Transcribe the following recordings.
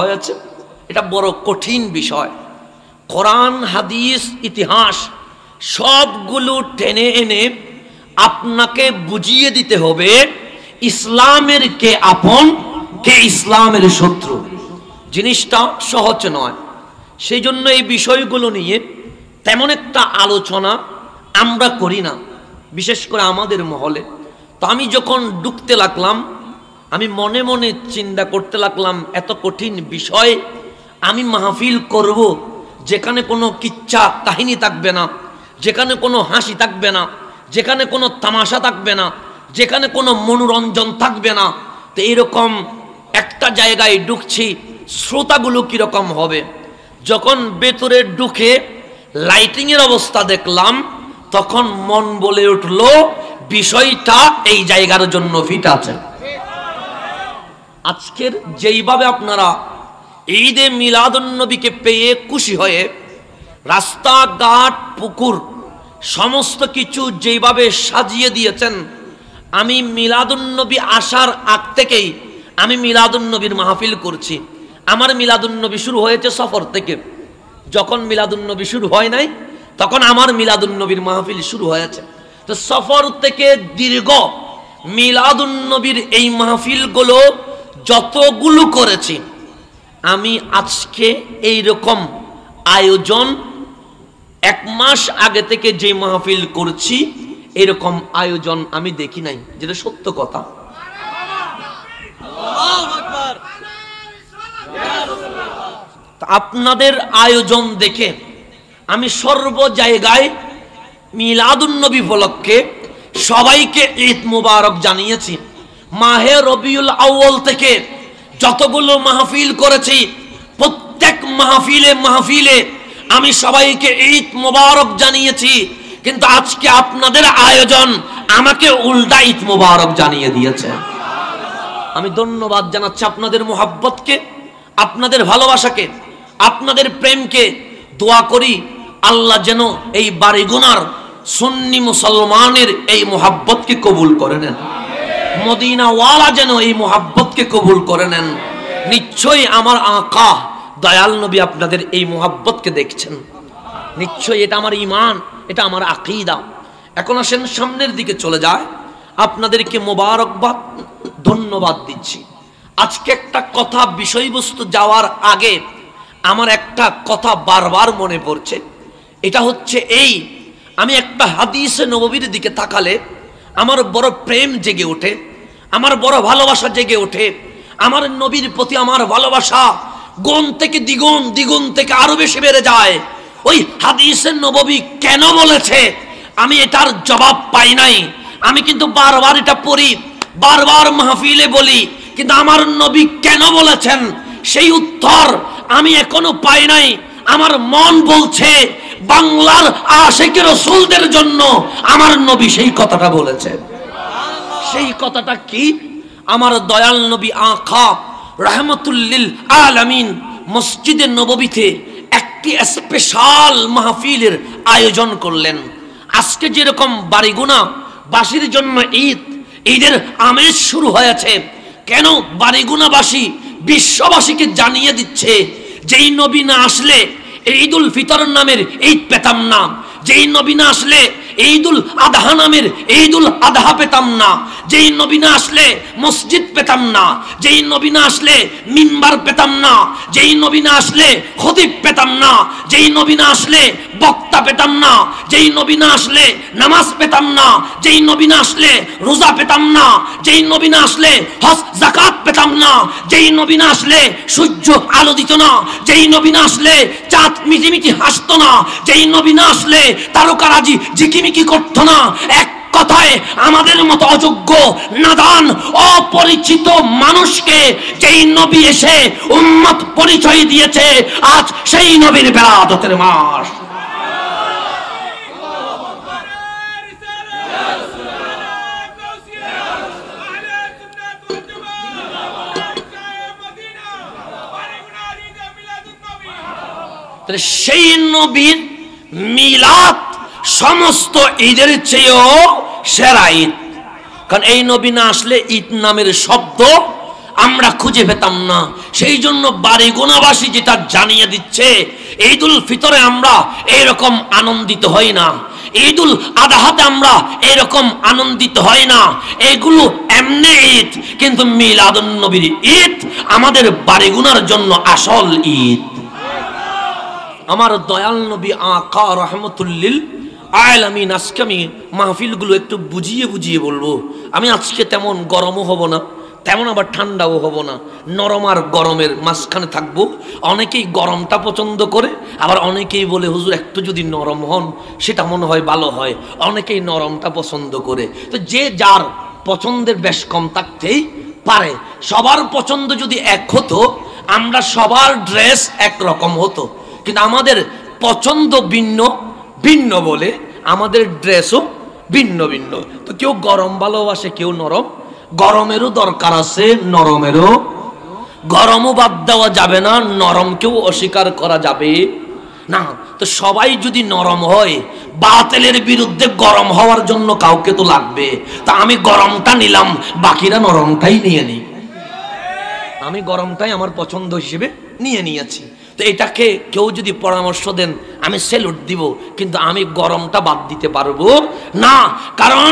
হয়েছে। এটা বড় কঠিন বিষয়। কোরআন হাদিস ইতিহাস সবগুলো টেনে এনে আপনাকে বুঝিয়ে দিতে হবে ইসলামের কে আপন কে ইসলামের শত্রু। জিনিসটা সহজ নয়। সেই জন্য এই বিষয়গুলো নিয়ে তেমন একটা আলোচনা আমরা করি না, বিশেষ করে আমাদের মহলে। তো আমি যখন ঢুকতে লাগলাম, আমি মনে মনে চিন্তা করতে লাগলাম, এত কঠিন বিষয় আমি মাহফিল করব যেখানে কোনো কিচ্ছা কাহিনী থাকবে না, যেখানে কোনো হাসি থাকবে না, যেখানে কোনো তামাশা থাকবে না, যেখানে কোনো মনোরঞ্জন থাকবে না। তো এরকম একটা জায়গায় ঢুকছি, শ্রোতাগুলো কীরকম হবে? যখন ভেতরে ঢুকে লাইটিংয়ের অবস্থা দেখলাম, তখন মন বলে উঠল বিষয়টা এই জায়গার জন্য ফিট আছে। আজকের যেইভাবে আপনারা ঈদে মিলাদুন্নবীকে পেয়ে খুশি হয়ে রাস্তাঘাট পুকুর সমস্ত কিছু যেইভাবে সাজিয়ে দিয়েছেন, আমি মিলাদুন্নবী আসার আগ থেকেই আমি মিলাদুন্নবীর মাহফিল করছি। আমার মিলাদুন্নবী শুরু হয়েছে সফর থেকে। যখন মিলাদুন্নবী শুরু হয় নাই, তখন আমার মিলাদুন্নবীর মাহফিল শুরু হয়েছে। তো সফর থেকে দীর্ঘ মিলাদুন্নবীর এই মাহফিলগুলো যতগুলো করেছি, আমি আজকে এই রকম আয়োজন এক মাস আগে থেকে যে মাহফিল করছি, এরকম আয়োজন আমি দেখি নাই, যেটা সত্য কথা। আপনাদের আয়োজন দেখে আমি সর্ব জায়গায় মিলাদুন্নবী উপলক্ষে সবাইকে ঈদ মুবারক জানিয়েছি। মাহে রবিউল আউয়াল থেকে যতগুলো মাহফিল করেছি, প্রত্যেক মাহফিলে আমি সবাইকে ঈদ মুবারক জানিয়েছি। কিন্তু আজকে আপনাদের আয়োজন আমাকে উল্টা ঈদ মুবারক জানিয়ে দিয়েছে। আমি ধন্যবাদ জানাচ্ছি আপনাদের মুহাব্বতকে, আপনাদের ভালোবাসাকে, আপনাদের প্রেমকে। দোয়া করি আল্লাহ যেন এই বাড়িগুনার সুন্নি মুসলমানের এই মুহাব্বতকে কবুল করে নেন। মদিনাওয়ালা যেন এই মুহাব্বতকে কবুল করে নেন। নিশ্চয়ই আমার আকা দয়াল নবী আপনাদের এই মুহাব্বতকে দেখছেন। নিশ্চয়ই এটা আমার ঈমান, এটা আমার আকীদা। এখন আসেন সামনের দিকে চলে যায়। আপনাদেরকে মোবারকবাদ, ধন্যবাদ দিচ্ছি। আজকে একটা কথা বিষয়বস্তু যাওয়ার আগে আমার একটা কথা বারবার মনে পড়ছে। এটা হচ্ছে এই, আমি একটা হাদিসে নববীর দিকে তাকালে আমার বড় প্রেম জেগে ওঠে, আমার বড় ভালোবাসা জেগে ওঠে। আমার নবীর প্রতি আমার ভালোবাসা গুণ থেকে দ্বিগুণ, দ্বিগুণ থেকে আরো বেশি বেড়ে যায়। ওই হাদিসে নববী কেন বলেছে আমি এটার জবাব পাই নাই। আমি কিন্তু বারবার এটা পড়ি, বারবার মাহফিলে বলি, কিন্তু আমার নবী কেন বলেছেন সেই উত্তর আমি এখনো পাই নাই। আমার মন বলছে বাংলার আশিকে রাসূলদের জন্য আমার নবী সেই কথাটা বলেছে। সেই কথাটা কি? আমার দয়াল নবী আকা রাহমাতুল লিল আলামিন মসজিদে নববীতে একটি স্পেশাল মাহফিলের আয়োজন করলেন। আজকে যেরকম বাড়িগুনা বাসীর জন্য ঈদের আমেজ শুরু হয়েছে, কেন বাড়িগুনাবাসী বিশ্ববাসীকে জানিয়ে দিচ্ছে যেই নবী না আসলে ঈদুল ফিতর নামের ঈদ পেতাম না, যেই নবী না আসলে ঈদুল আদহা নামের ঈদুল আদহা পেতাম না, যেই নবী না আসলে মসজিদ পেতাম না, যেই নবী না আসলে মিম্বার পেতাম না, যেই নবী না আসলে খতিব পেতাম না, যেই নবী না আসলে বক্তা পেতাম না, যেই নবী না আসলে নামাজ পেতাম না, যেই নবী না আসলে রোজা পেতাম না, যেই নবী না আসলে হজ যাকাত পেতাম না, যেই নবী না আসলে সূর্য আলো দিত না, যেই নবী না আসলে চাঁদ মিটিমিটি হাসতো না, যেই নবী না আসলে তারকারাজি ঝিকিমিকি করতো না। এক কথায় আমাদের মতো অযোগ্য, নাদান, অপরিচিত মানুষকে যেই নবী এসে উম্মত পরিচয় দিয়েছে, আজ সেই নবীর বেলাদতের মাস। সেই নবীর মিলাদ সমস্ত ঈদের চেয়েও সেরা ঈদ। কারণ এই নবী না আসলে ঈদ নামের শব্দ আমরা খুঁজে পেতাম না। সেই জন্য বাড়িগোনাবাসী যেটা জানিয়ে দিচ্ছে, ঈদুল ফিতরে আমরা এইরকম আনন্দিত হই না, ঈদুল আদহাতে আমরা এরকম আনন্দিত হই না, এগুলো এমনি ঈদ, কিন্তু মিলাদুন নবীর ঈদ আমাদের বাড়িগুনার জন্য আসল ঈদ। আমার দয়াল নবী আকা রহমতুল্লিল আলামিন, আজকে আমি মাহফিলগুলো একটু বুঝিয়ে বুঝিয়ে বলবো। আমি আজকে তেমন গরমও হব না, তেমন আবার ঠান্ডাও হব না, নরম আর গরমের মাঝখানে থাকবো। অনেকেই গরমটা পছন্দ করে, আবার অনেকেই বলে হুজুর একটু যদি নরম হন সেটা মনে হয় ভালো হয়, অনেকেই নরমটা পছন্দ করে। তো যে যার পছন্দের বেশ কম থাকতেই পারে। সবার পছন্দ যদি এক হতো, আমরা সবার ড্রেস একরকম হতো, কিন্তু আমাদের পছন্দ ভিন্ন ভিন্ন বলে আমাদের ড্রেসও ভিন্ন ভিন্ন। তো কেউ গরম ভালোবাসে, কেউ নরম। গরমেরও দরকার আছে, নরমেরও। গরমও বাদ দেওয়া যাবে না, নরমকেও অস্বীকার করা যাবে না। তো সবাই যদি নরম হয়, বাতিলের বিরুদ্ধে গরম হওয়ার জন্য কাউকে তো লাগবে। তা আমি গরমটা নিলাম, বাকিরা নরমটাই নিয়ে নিই। আমি গরমটাই আমার পছন্দ হিসেবে নিয়ে নিয়েছি। তো এটাকে কেউ যদি পরামর্শ দেন, আমি স্যালুট দিব, কিন্তু আমি গরমটা বাদ দিতে পারবো না। কারণ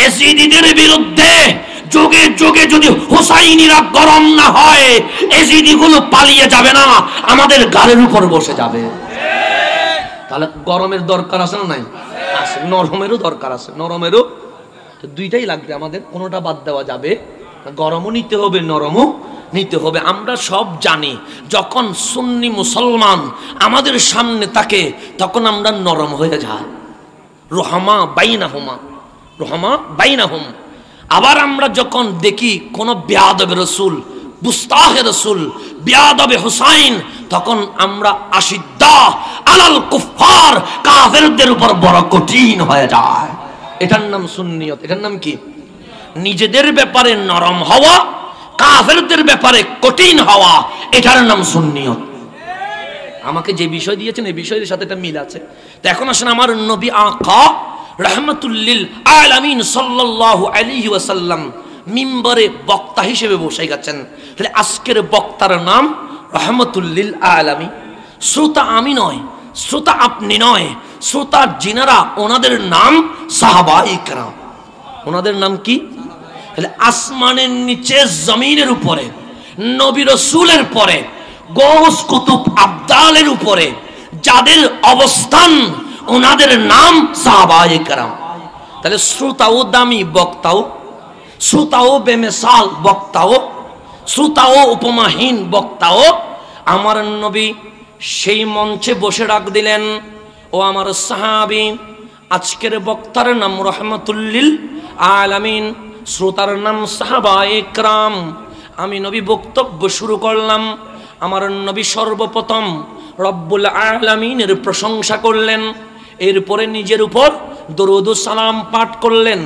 এজিদিদের বিরুদ্ধে যুগে যুগে যদি হুসাইনিরা গরম না হয়, এজিদিগুলো পালিয়ে যাবে না, আমাদের গালের উপর বসে যাবে। তাহলে গরমের দরকার আছে না নাই? আছে। নরমেরও দরকার আছে, নরমেরও। তো দুইটাই লাগবে আমাদের, কোনোটা বাদ দেওয়া যাবে। গরমও নিতে হবে, নরমও নিতে হবে। আমরা সব জানি, যখন সুন্নি মুসলমান আমাদের সামনে থাকে তখন আমরা নরম হয়ে যাই। রহমা বাইনাহুমা, রহমা বাইনাহুম। আবার আমরা যখন দেখি কোন বেয়াদবে রসুল, গুস্তাহে রসুল, বেয়াদবে হুসাইন, তখন আমরা আশিদ্দা আলাল কুফার, কাফেরদের উপর বড় কঠিন হয়ে যায়। এটার নাম সুন্নিয়ত। এটার নাম কি? নিজেদের ব্যাপারে নরম হওয়া, কাফেরদের ব্যাপারে কঠিন হওয়া, এটার নাম সুন্নিয়ত। আমাকে যে বিষয় দিয়েছেন এই বিষয়ের সাথে এটা মিল আছে। তো এখন আসেন, আমার নবী আকা রাহমাতুল্লিল আলামিন সাল্লাল্লাহু আলাইহি ওয়াসাল্লাম মিম্বরে বক্তা হিসেবে বসে গেছেন। তাহলে আজকের বক্তার নাম রাহমাতুল্লিল আলামিন। শ্রোতা আমি নয়, শ্রোতা আপনি নয়, শ্রোতা যিনারা, ওনাদের নাম সাহাবায়ে কেরাম। ওনাদের নাম কি? তাহলে আসমানের নিচে, জমিনের উপরে, নবী রাসূলের পরে, গৌস কুতুব আবদালের উপরে যাদের অবস্থান, ওনাদের নাম সাহাবায়ে কেরাম। তাহলে শ্রোতাও দামি, বক্তাও, শ্রোতাও বেমিসাল, বক্তাও, শ্রোতাও উপমাহীন, বক্তাও। আমার নবী সেই মঞ্চে বসে ডাক দিলেন, ও আমার সাহাবী, আজকের বক্তার নাম রাহমাতুল্লিল আলামিন, শ্রোতার নাম সাহাবায়ে কেরাম। আমি নবী বক্তব্য শুরু করলাম। আমার নবী সর্বপ্রথম রব্বুল আলামিনের প্রশংসা করলেন, এরপরে নিজের উপর দরুদ ও সালাম পাঠ করলেন।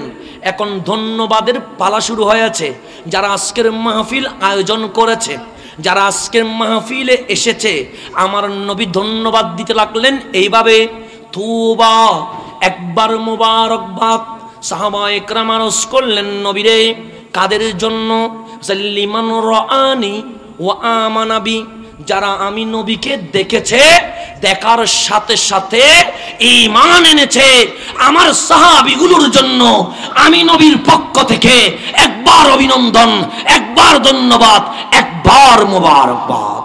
এখন ধন্যবাদের পালা শুরু হয়েছে। যারা আজকের মাহফিল আয়োজন করেছে, যারা আজকের মাহফিলে এসেছে, আমার নবী ধন্যবাদ দিতে লাগলেন এইভাবে, তুবা, একবার মুবারকবাদ। সাহাবায়ে কেরাম আরজ করলেন, নবীরে, কাদের জন্য? লিমান রাআনি ওয়া আমানা বি, যারা আমি নবীকে দেখেছে, দেখার সাথে সাথে ঈমান এনেছে, আমার সাহাবীগুলোর জন্য আমি নবীর পক্ষ থেকে একবার অভিনন্দন, একবার ধন্যবাদ, একবার মুবারকবাদ।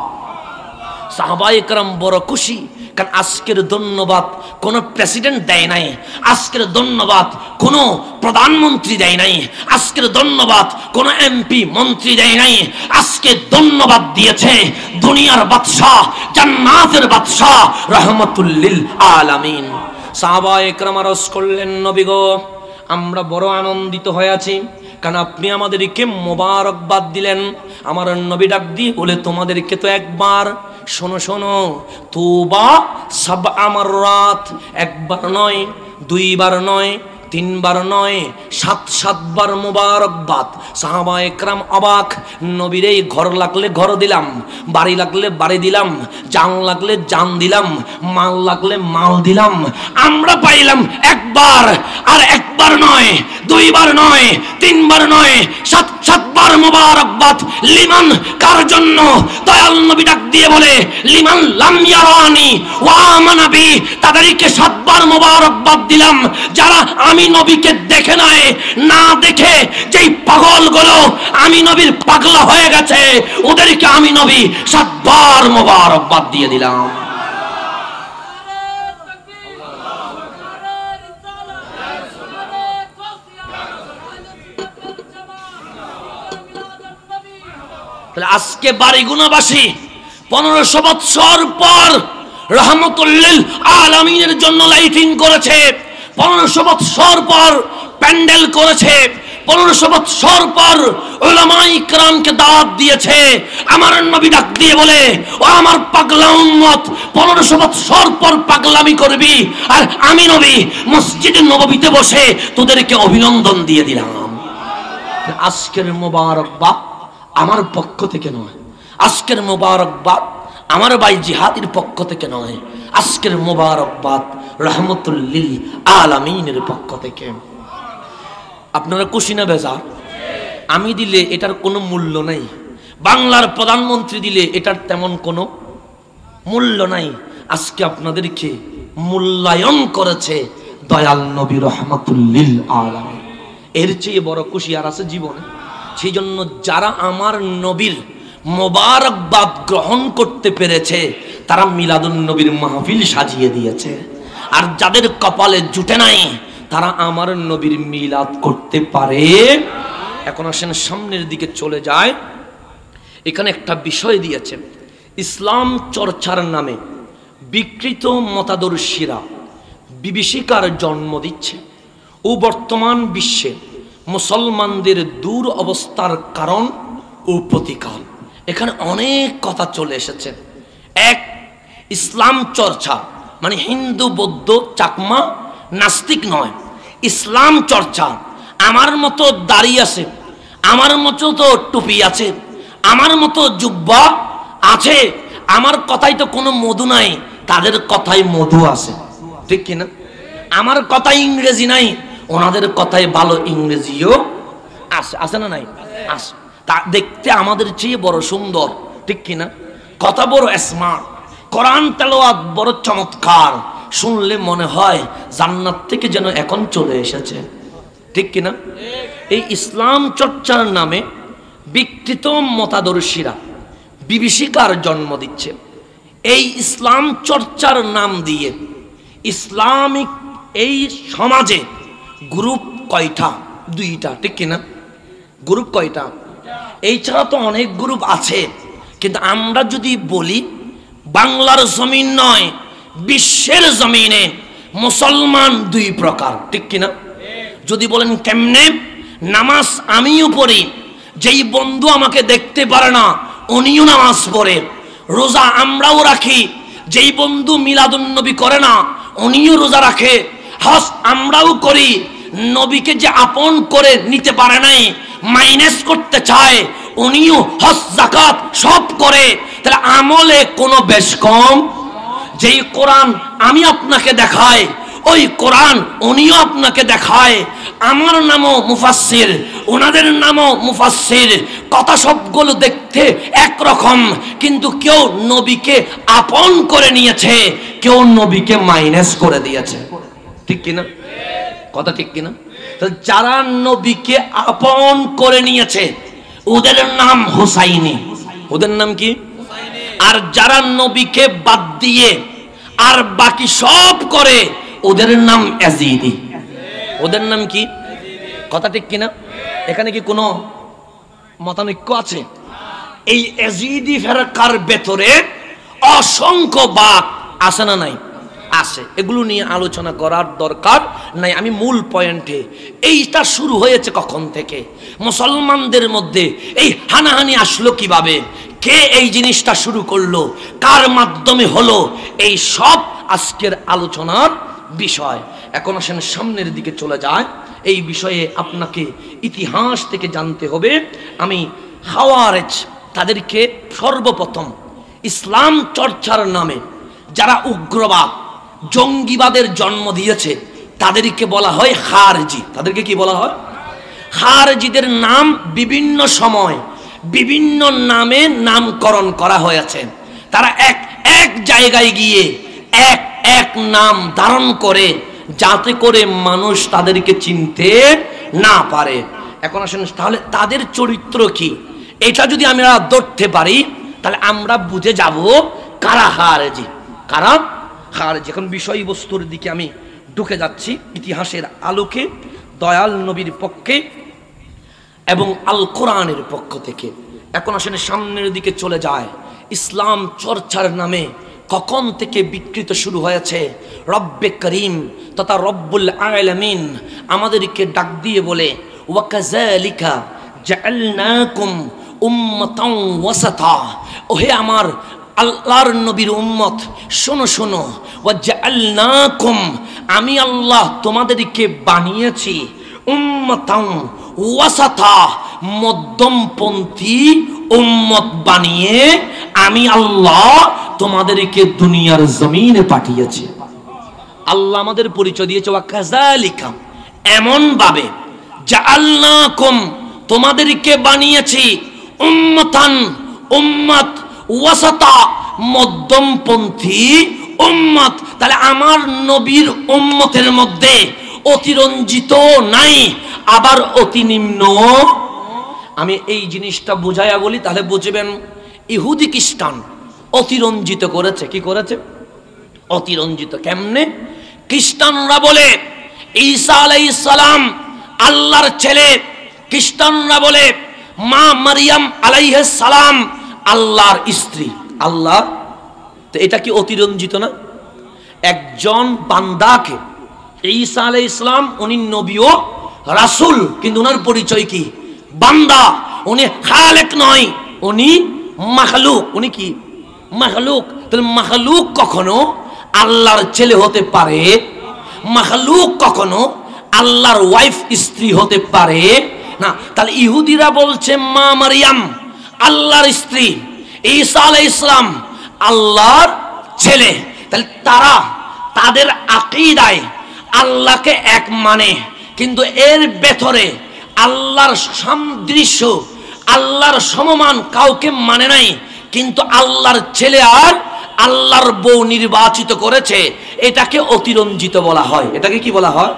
সাহাবায়ে কেরাম বড় খুশি, কারণ আজকের ধন্যবাদ কোনো প্রেসিডেন্ট দেয় নাই, আজকের ধন্যবাদ কোনো প্রধানমন্ত্রী দেয় নাই, আজকের ধন্যবাদ কোনো এমপি মন্ত্রী দেয় নাই, আজকে ধন্যবাদ দিয়েছে দুনিয়ার বাদশাহ, জান্নাতের বাদশাহ রাহমাতুল্লিল আলামিন। সাহাবায়ে কেরাম আরজ করলেন, নবী গো, আমরা বড় আনন্দিত হয়েছি, কারণ আপনি আমাদেরকে মোবারকবাদ দিলেন। আমার নবী ডাক দিয়ে বলে, তোমাদেরকে তো একবার, শোনো শোনো, তুবা সাবআ মাররাত, একবার নয়, দুইবার নয়, তিনবার নয়, ৭ বার মুবারকবাদ। সাহাবায়ে কেরাম অবাক, নবীর এই ঘর লাগলে ঘর দিলাম, বাড়ি লাগলে বাড়ি দিলাম, জান লাগলে জান দিলাম, মাল লাগলে মাল দিলাম। আমরা পাইলাম একবার, আর একবার নয়, দুইবার নয়, তিনবার নয়, সাতবার মোবারকবাদ। লিমান কার জন্য? দয়াল নবী ডাক দিয়ে বলে লিমান লাম ইয়ারানি ওয়া আমানা বি, তাদেরকে 7 বার মোবারকবাদ দিলাম যারা আমি নবীকে দেখে নাই। না দেখে যেই পাগলগুলো আমি নবীর পাগলা হয়ে গেছে ওদেরকে আমি নবী 7 বার মোবারকবাদ দিয়ে দিলাম। আজকে বাড়িগুনাবাসী 1500 বছর পর রহমতুল লিল আলামিনের জন্য লাইটিং করেছে, 1500 বছর পর প্যান্ডেল করেছে, 1500 বছর পর উলামায়ে ইকরামকে দাওয়াত দিয়েছে। আমার নবী ডাক দিয়ে বলে ও আমার পাগলা উম্মত, 1500 বছর পর পাগলামি করবি, আর আমি নবী মসজিদে নববীতে বসে তোদেরকে অভিনন্দন দিয়ে দিলাম। আজকের মোবারকবাদ আমার পক্ষ থেকে নয়, আজকের মোবারকবাদ আমার ভাই জিহাদের পক্ষ থেকে নয়, আজকের মোবারকবাদ রহমতুল লিল আলামিনের পক্ষ থেকে। আপনারা খুশি না বেজার? আমি দিলে এটার কোনো মূল্য নাই, বাংলার প্রধানমন্ত্রী দিলে এটার তেমন কোনো মূল্য নাই। আজকে আপনাদেরকে মূল্যায়ন করেছে দয়াল নবী রহমতুল লিল আলামিন। এর চেয়ে বড় খুশি আর আছে জীবনে? সেই জন্য যারা আমার নবীর মোবারকবাদ গ্রহণ করতে পেরেছে তারা মিলাদুন নবীর মাহফিল সাজিয়ে দিয়েছে, আর যাদের কপালে জুটে নাই তারা আমার নবীর মিলাদ করতে পারে। এখন আসেন সামনের দিকে চলে যায়। এখানে একটা বিষয় দিয়েছে, ইসলাম চর্চার নামে বিকৃত মতাদর্শীরা বিভীষিকার জন্ম দিচ্ছে ও বর্তমান বিশ্বে মুসলমানদের দূর অবস্থার কারণ ও প্রতিকার। এখানে অনেক কথা চলে এসেছে। এক, ইসলাম চর্চা মানে হিন্দু বৌদ্ধ চাকমা নাস্তিক নয়, ইসলাম চর্চা। আমার মতো দাড়ি আছে, আমার মতো তো টুপি আছে, আমার মতো জুব্বা আছে, আমার কথাই তো কোনো মধু নাই, তাদের কথাই মধু আছে, ঠিক কিনা? আমার কথাই ইংরেজি নাই, ওনাদের কথায় ভালো ইংরেজিও আছে, আছে না নাই? আছে। তা দেখতে আমাদের চেয়ে বড় সুন্দর, ঠিক কিনা? কথা বড় স্মার্ট, কোরআন তেলাওয়াত বড় চমৎকার, শুনলে মনে হয় জান্নাত থেকে যেন এখন চলে এসেছে, ঠিক কিনা? এই ইসলাম চর্চার নামে বিকৃত মতাদর্শীরা বিভীষিকার জন্ম দিচ্ছে। এই ইসলাম চর্চার নাম দিয়ে ইসলামিক এই সমাজে গ্রুপ কয়টা? 2টা, ঠিক কিনা? গ্রুপ কয়টা? এই ছাড়া তো অনেক গ্রুপ আছে, কিন্তু আমরা যদি বলি বাংলার জমিন নয় বিশ্বের জমিনে মুসলমান 2 প্রকার, ঠিক কিনা? যদি বলেন কেমনে? নামাজ আমিও পড়ি, যেই বন্ধু আমাকে দেখতে পারে না উনিও নামাজ পড়ে। রোজা আমরাও রাখি, যেই বন্ধু মিলাদুন নবী করে না উনিও রোজা রাখে। হজ আমরাও করি, নবীকে যে আপন করে নিতে পারে নাই, মাইনাস করতে চায়, উনিও হজ যাকাত সব করে। তাহলে আমলে কোনো বেশ কম? যেই কোরআন আমি আপনাকে দেখাই ওই কোরআন উনিও আপনাকে দেখায়। আমার নামও মুফাসসির, ওনাদের নামও মুফাসসির, কথা সবগুলো দেখতে একরকম, কিন্তু কেউ নবীকে আপন করে নিয়েছে, কেউ নবীকে মাইনাস করে দিয়েছে, ঠিক কিনা? কথা ঠিক কিনা? যারা নবীকে আপন করে নিয়েছে ওদের নাম হুসাইনি, ওদের নাম কি? আর যারা নবীকে বাদ দিয়ে আর বাকি সব করে ওদের নাম ইয়াজিদি, ওদের নাম কি? কথা ঠিক কিনা? এখানে কি কোনো মতানৈক্য আছে? এই ইয়াজিদি ফেরকার ভেতরে অসংখ্য বাক আছে না নাই? আছে। এগুলো নিয়ে আলোচনা করার দরকার নাই। আমি মূল পয়েন্টে, এইটা শুরু হয়েছে কখন থেকে, মুসলমানদের মধ্যে এই হানাহানি আসলো কিভাবে, কে এই জিনিসটা শুরু করলো, কার মাধ্যমে হলো, এই সব আজকের আলোচনার বিষয়। এখন আসেন সামনের দিকে চলে যায়। এই বিষয়ে আপনাকে ইতিহাস থেকে জানতে হবে। আমি খাওয়ারেজ তাদেরকে সর্বপ্রথম ইসলাম চর্চার নামে যারা উগ্রবাদ জঙ্গিবাদের জন্ম দিয়েছে তাদেরকে বলা হয় খারজি। তাদেরকে কি বলা হয়? খারজিদের নাম বিভিন্ন সময় বিভিন্ন নামে নামকরণ করা হয়েছে। তারা এক এক জায়গায় গিয়ে এক এক নাম ধারণ করে যাতে করে মানুষ তাদেরকে চিনতে না পারে। এখন আসেন, তাহলে তাদের চরিত্র কি এটা যদি আমরা ধরতে পারি তাহলে আমরা বুঝে যাব কারা খারজি, কারা খারজি। এখন বিষয়বস্তুর দিকে আমি ঢুকে যাচ্ছি ইতিহাসের আলোকে, দয়াল নবীর পক্ষে এবং আল কোরআনের পক্ষ থেকে। এখন আসেন সামনের দিকে চলে যায়। ইসলাম চর্চার নামে কখন থেকে বিকৃত শুরু হয়েছে? রব্বে করিম তথা রব্বুল আলামিন আমাদেরকে ডাক দিয়ে বলে, ওয়াকাযালিকা জাআলনাকুম উম্মাতান ওয়াসাতা, ওহে আমার আল্লাহর নবীর উম্মত শোনো শোনো, ওয়াজআলনাকুম আমি আল্লাহ তোমাদেরকে বানিয়েছি উম্মাতান ওয়াসাতা মধ্যমপন্থী উম্মত বানিয়ে আমি আল্লাহ তোমাদেরকে দুনিয়ার জমিনে পাঠিয়েছি। আল্লাহ আমাদের পরিচয় দিয়েছে ওয়াকাযালিকা এমন ভাবে, জাআলনাকুম তোমাদেরকে বানিয়েছি উম্মাতান উম্মত ওয়াসাতা মধ্যমপন্থী উম্মত। তাহলে আমার নবীর উম্মতের মধ্যে অতিরঞ্জিত নাই, আবার অতি নিম্ন। আমি এই জিনিসটা বুঝাইয়া বলি তাহলে বুঝবেন। ইহুদি খ্রিস্টান অতিরঞ্জিত করেছে। কি করেছে? অতিরঞ্জিত। কেমনে? খ্রিস্টানরা বলে ঈসা আলাইহিস সালাম আল্লাহর ছেলে, খ্রিস্টানরা বলে মা মারিয়াম আলাইহিস সালাম আল্লাহর স্ত্রী। আল্লাহ, তো এটা কি অতিরঞ্জিত না? একজন বান্দাকে ঈসা আলাইহিস সালাম উনি নবী ও রাসূল, কিন্তু ওনার পরিচয় কি? বান্দা। উনি খালেক নয়, উনি মাখলুক। উনি কি? মাখলুক। তাহলে মাখলুক কখনো আল্লাহর ছেলে হতে পারে? মাখলুক কখনো আল্লাহর ওয়াইফ স্ত্রী হতে পারে না। তাহলে ইহুদিরা বলছে মা মারিয়াম আল্লাহর স্ত্রী, ঈসা আলাইহিস সালাম আল্লাহর ছেলে। তাহলে তারা তাদের আকীদায় আল্লাহকে এক মানে, কিন্তু এর ভেতরে আল্লাহর সাদৃশ্য আল্লাহর সমমান কাউকে মানে নাই। কিন্তু আল্লাহর ছেলে আর আল্লাহর বউ নির্বাচিত করেছে, এটাকে অতিরঞ্জিত বলা হয়। এটাকে কি বলা হয়?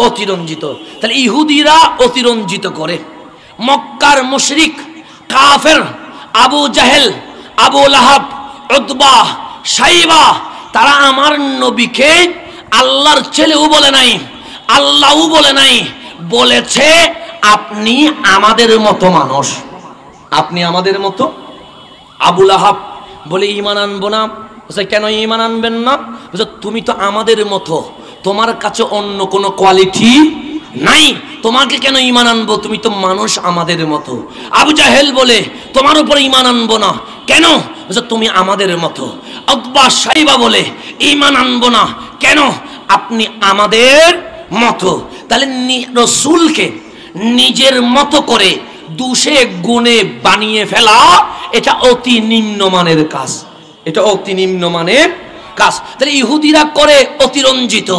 অতিরঞ্জিত। তাহলে ইহুদিরা অতিরঞ্জিত করে। মক্কার মুশরিক কাফের আবু জাহেল, আবু লাহাব, উতবা, সাইবা তারা আমার নবীকে আল্লাহর ছেলেও বলে নাই, আল্লাহও বলে নাই, বলেছে আপনি আমাদের মতো মানুষ, আপনি আমাদের মতো। আবু লাহাব বলে ঈমান আনবো না। কেন ঈমান আনবেন না? তুমি তো আমাদের মতো, তোমার কাছে অন্য কোনো কোয়ালিটি নাই, তোমাকে কেন ঈমান আনবো? তুমি তো মানুষ আমাদের মতো। আবু জাহেল বলে তোমার উপরে ঈমান আনবো না। কেন? তুমি আমাদের মতো। উতবা সাইবা বলে ঈমান আনবো না। কেন? আপনি আমাদের মতো। তাহলে রাসূলকে নিজের মতো করে দুষে গুণে বানিয়ে ফেলা এটা অতি নিম্নমানের কাজ। এটা অতি নিম্নমানের কাজ। তাহলে ইহুদিরা করে অতিরঞ্জিত,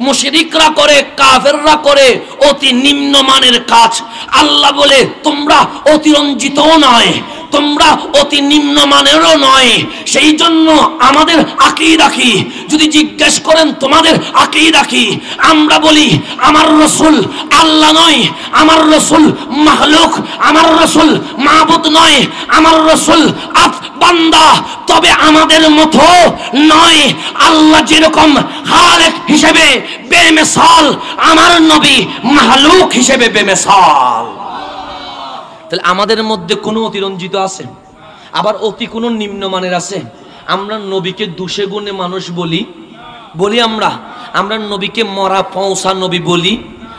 মুশরিকরা করে, কাফেররা করে অতি নিম্নমানের কাজ। আল্লাহ বলে তোমরা অতিরঞ্জিতও নয়, তোমরা অতি নিম্নমানেরও নয়। সেই জন্য আমাদের আকীদা কি? যদি জিজ্ঞেস করেন তোমাদের আকীদা কি, আমরা বলি আমার রাসূল আল্লাহ নয়, আমার রাসূল মাখলুক, আমার রাসূল মাবুদ নয়, আমার রাসূল বান্দা, তবে আমাদের মতো নয়। আল্লাহ যেরকম খালেক হিসেবে বেমিসাল, আমার নবী মাখলুক হিসেবে বেমিসাল। তাহলে আমাদের মধ্যে কোনো অতিরঞ্জিত আছে, আবার অতি কোনো নিম্নমানের আছে। আমরা নবীকে দুষে গুণে মানুষ বলি, আমরা নবীকে মরা পৌঁছা নবী বলি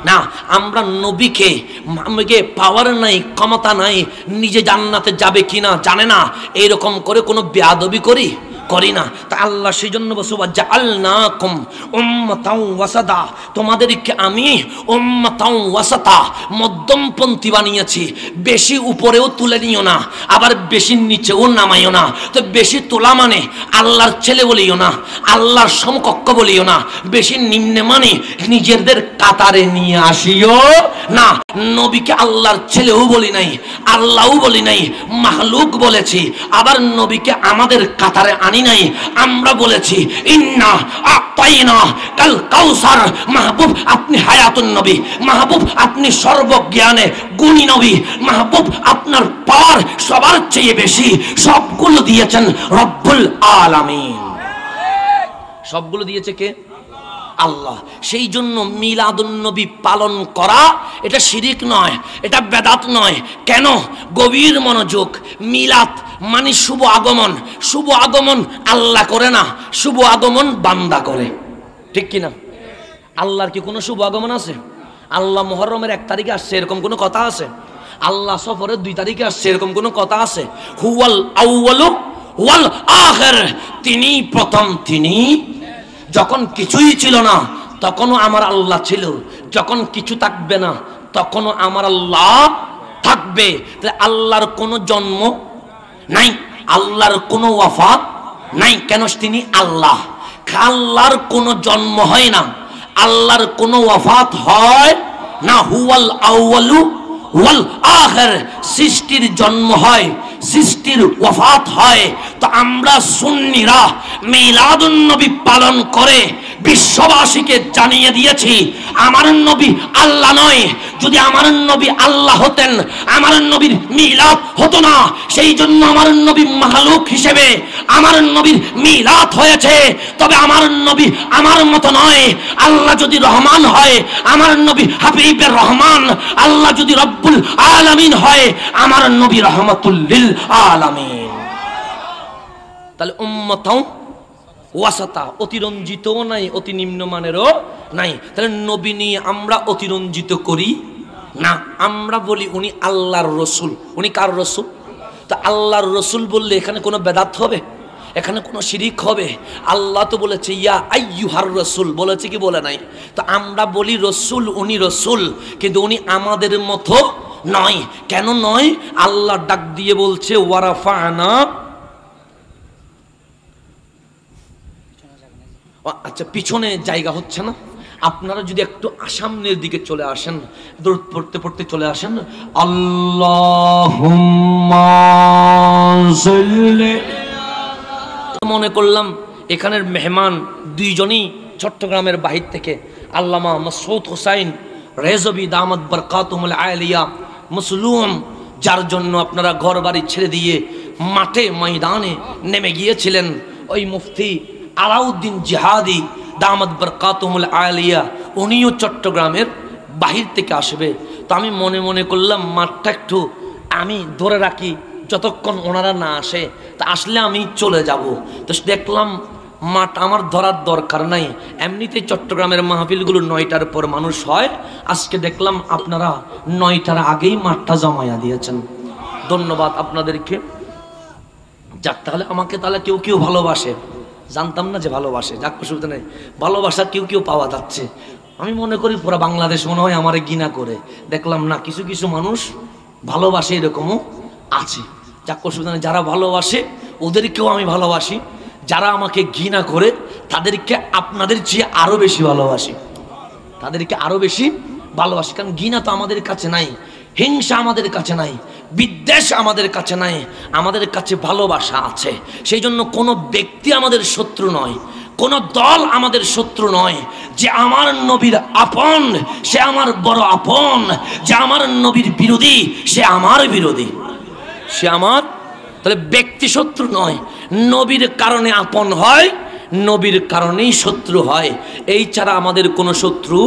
না। আমরা নবীকে পাওয়ার নাই, ক্ষমতা নাই, নিজে জান্নাতে যাবে কিনা জানে না, এইরকম করে কোনো বেয়াদবি করি? করি না। তা আল্লাহ সেই জন্য বলছে জাআলনাকুম উম্মাতাও ওয়াসাতা, তোমাদেরকে আমি উম্মাতাও ওয়াসাতা মধ্যমপন্থী বানিয়েছি। বেশি উপরেও তুলে নিও না, আবার বেশি নিচেও নামাইও না। তো বেশি তোলা মানে আল্লাহর ছেলে বলিও না, আল্লাহর সমকক্ষ বলিও না। বেশি নিম্নে মানে নিজেদের কাতারে নিয়ে আসিও না। নবীকে আল্লাহর ছেলেও বলি নাই, আল্লাহও বলি নাই, মাহলুক বলেছি। আবার নবীকে আমাদের কাতারে আনি নাই, আমরা বলেছি ইন্না আতাইনা কাল কাউসার। মাহবুব আপনি হায়াতুন নবী, মাহবুব আপনি সর্বজ্ঞানে গুণী নবী, মাহবুব আপনার পার সবার চেয়ে বেশি সবগুলো দিয়েছেন রব্বুল আলামিন। সবগুলো দিয়েছে কে? আল্লাহ। সেই জন্য মিলাদুন নবী পালন করা এটা শিরিক নয়, এটা বেদাত নয়। কেন? গভীর মনোযোগ। মিলাদ মানে শুভ আগমন। শুভ আগমন আল্লাহ করে না, শুভ আগমন বান্দা করে, ঠিক কিনা? আল্লাহর কি কোনো শুভ আগমন আছে? আল্লাহ মুহররমের 1 তারিখে আসছে এরকম কোনো কথা আছে? আল্লাহ সফরের 2 তারিখে আসছে এরকম কোনো কথা আছে? হুয়াল আউয়ালু ওয়াল আখির, তিনি প্রথম, তিনি যখন কিছুই ছিল না তখনও আমার আল্লাহ ছিল, যখন কিছু থাকবে না তখনও আমার আল্লাহ থাকবে। তাহলে আল্লাহর কোনো জন্ম নাই, আল্লাহর কোনো ওয়াফাত নাই। কেন? তিনি আল্লাহ। আল্লাহর কোনো জন্ম হয় না, আল্লাহর কোনো ওয়াফাত হয় না। হুয়াল আউয়ালু ওয়াল আখির, সৃষ্টির জন্ম হয়, সৃষ্টির ওয়াফাত হয়। তো আমরা সুন্নিরা মিলাদুন নবী পালন করে বিশ্ববাসীকে জানিয়ে দিয়েছি আমার নবী আল্লাহ নয়। যদি আমার নবী আল্লাহ হতেন আমার নবীর মিলাদ হতো না। সেই জন্য আমার নবী মাহলুক হিসেবে আমার নবীর মিলাদ হয়েছে। তবে আমার নবী আমার মতো নয়। আল্লাহ যদি রহমান হয় আমার নবী হাবিবের রহমান, আল্লাহ যদি রব্বুল আলামিন হয় আমার নবী রহমাতুল লিল আলামিন। তাহলে উম্মাতাও ওয়াসাতা, অতিরঞ্জিতও নাই, অতি নিম্নমানেরও নাই। তাহলে নবী নিয়ে আমরা অতিরঞ্জিত করি না, আমরা বলি উনি আল্লাহর রসুল। উনি কার রসুল? তা আল্লাহর রসুল বললে এখানে কোনো বেদাত হবে? এখানে কোনো শিরিক হবে? আল্লাহ তো বলেছে ইয়া আইয়ুহার রসুল, বলেছে কি বলে নাই? তো আমরা বলি রসুল, উনি রসুল, কিন্তু উনি আমাদের মতো নয়। কেন নয়? আল্লাহ ডাক দিয়ে বলছে ওয়ারাফানা। আচ্ছা, পিছনে জায়গা হচ্ছে না, আপনারা যদি একটু সামনের দিকে চলে আসেন, দরুদ পড়তে পড়তে চলে আসেন। আল্লাহুম্মা সাল্লি। মনে করলাম এখানের মেহমান দুইজনই চট্টগ্রামের বাহির থেকে, আল্লামা মাসউদ হোসাইন রেজবি দামাত বরকাতুহুল আলিয়া মুসলুম, যার জন্য আপনারা ঘর বাড়ি ছেড়ে দিয়ে মাঠে ময়দানে নেমে গিয়েছিলেন। ওই মুফতি আলাউদ্দিন জিহাদি দামাত বরকাতুহুল আলিয়া উনিও চট্টগ্রামের বাহির থেকে আসবে। তো আমি মনে মনে করলাম মাঠটা একটু আমি ধরে রাখি যতক্ষণ ওনারা না আসে, তা আসলে আমি চলে যাব। তো দেখলাম মাঠ আমার ধরার দরকার নাই, এমনিতেই চট্টগ্রামের মাহফিলগুলো 9টার পর মানুষ হয়। আজকে দেখলাম আপনারা 9টার আগেই মাঠটা জমায়া দিয়েছেন, ধন্যবাদ আপনাদেরকে। যাক, তাহলে আমাকে তাহলে কেউ কেউ ভালোবাসে, জানতাম না যে ভালোবাসে। যাক, অসুবিধা নেই, ভালোবাসা কেউ কেউ পাওয়া যাচ্ছে। আমি মনে করি পুরো বাংলাদেশ মনে হয় আমারে ঘৃণা করে, দেখলাম না কিছু কিছু মানুষ ভালোবাসে, এরকমও আছে। যাক, অসুবিধা নেই, যারা ভালোবাসে ওদেরকেও আমি ভালোবাসি, যারা আমাকে ঘৃণা করে তাদেরকে আপনাদের চেয়ে আরও বেশি ভালোবাসি, তাদেরকে আরও বেশি ভালোবাসি। কারণ ঘৃণা তো আমাদের কাছে নাই, হিংসা আমাদের কাছে নাই, বিদ্বেষ আমাদের কাছে নাই, আমাদের কাছে ভালোবাসা আছে। সেই জন্য কোনো ব্যক্তি আমাদের শত্রু নয়, কোন দল আমাদের শত্রু নয়। যে আমার নবীর আপন সে আমার বড় আপন, যে আমার নবীর বিরোধী সে আমার বিরোধী, সে আমার। তাহলে ব্যক্তি শত্রু নয়, নবীর কারণে আপন হয়, নবীর কারণেই শত্রু হয়, এই ছাড়া আমাদের কোনো শত্রু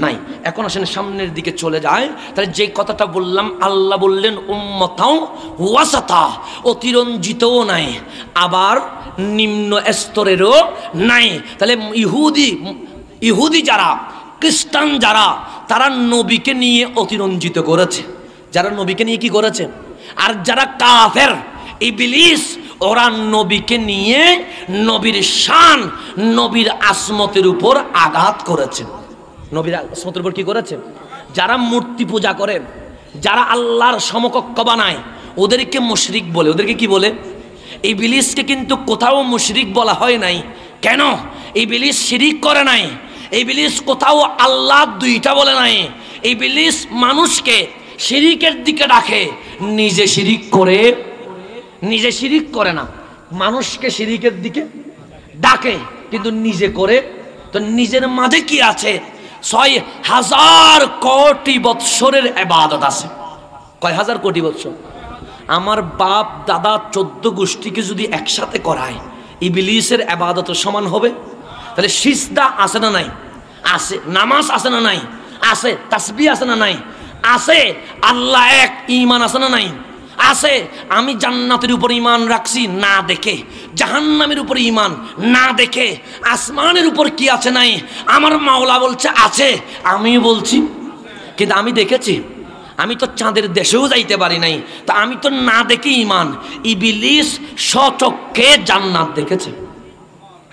নাই। এখন আসেন সামনের দিকে চলে যায়। তাহলে যে কথাটা বললাম, আল্লাহ বললেন উম্মতাও ওয়াসাতা, অতিরঞ্জিতও নাই আবার নিম্ন স্তরেরও নাই। তাহলে ইহুদি যারা, খ্রিস্টান যারা, তারা নবীকে নিয়ে অতিরঞ্জিত করেছে, যারা নবীকে নিয়ে কি করেছে। আর যারা কাফের ইবলিস ওরা নবীকে নিয়ে নবীর শান, নবীর আসমতের উপর আঘাত করেছে। নবীর আসমতের উপর কি করেছে? যারা মূর্তি পূজা করে, যারা আল্লাহর সমকক্ষ বানায়, ওদেরকে মুশরিক বলে। ওদেরকে কি বলে? ইবলিসকে কিন্তু কোথাও মুশরিক বলা হয় নাই। কেন? ইবলিস শিরিক করে নাই। ইবলিস কোথাও আল্লাহ দুইটা বলে নাই। ইবলিস মানুষকে শিরিকের দিকে ডাকে, নিজে শিরিক করে, নিজে শিরিক করে না, মানুষকে শিরিকের দিকে ডাকে কিন্তু নিজে করে। তো নিজের মাঝে কি আছে? ৬,০০০ কোটি বৎসরের ইবাদত আছে। কয় হাজার কোটি বৎসর? আমার বাপ দাদা ১৪ গোষ্ঠীকে যদি একসাথে করায়, ইবলিসের ইবাদত সমান হবে? তাহলে সিজদা আছে না নাই? আছে। নামাজ আছে না নাই? আছে। তাসবিহ আছে না নাই? আছে। আল্লাহ এক, ঈমান আছে না নাই? আছে। আমি জান্নাতের উপর ঈমান রাখছি না দেখে, জাহান্নামের উপর ঈমান না দেখে, আসমানের উপর কি আছে নাই, আমার মাওলা বলছে আছে, আমি বলছি। কিন্তু আমি দেখেছি, আমি তো চাঁদের দেশেও যাইতে পারি নাই, তা আমি তো না দেখে ঈমান। ইবলিস স্বচক্ষে জান্নাত দেখেছে।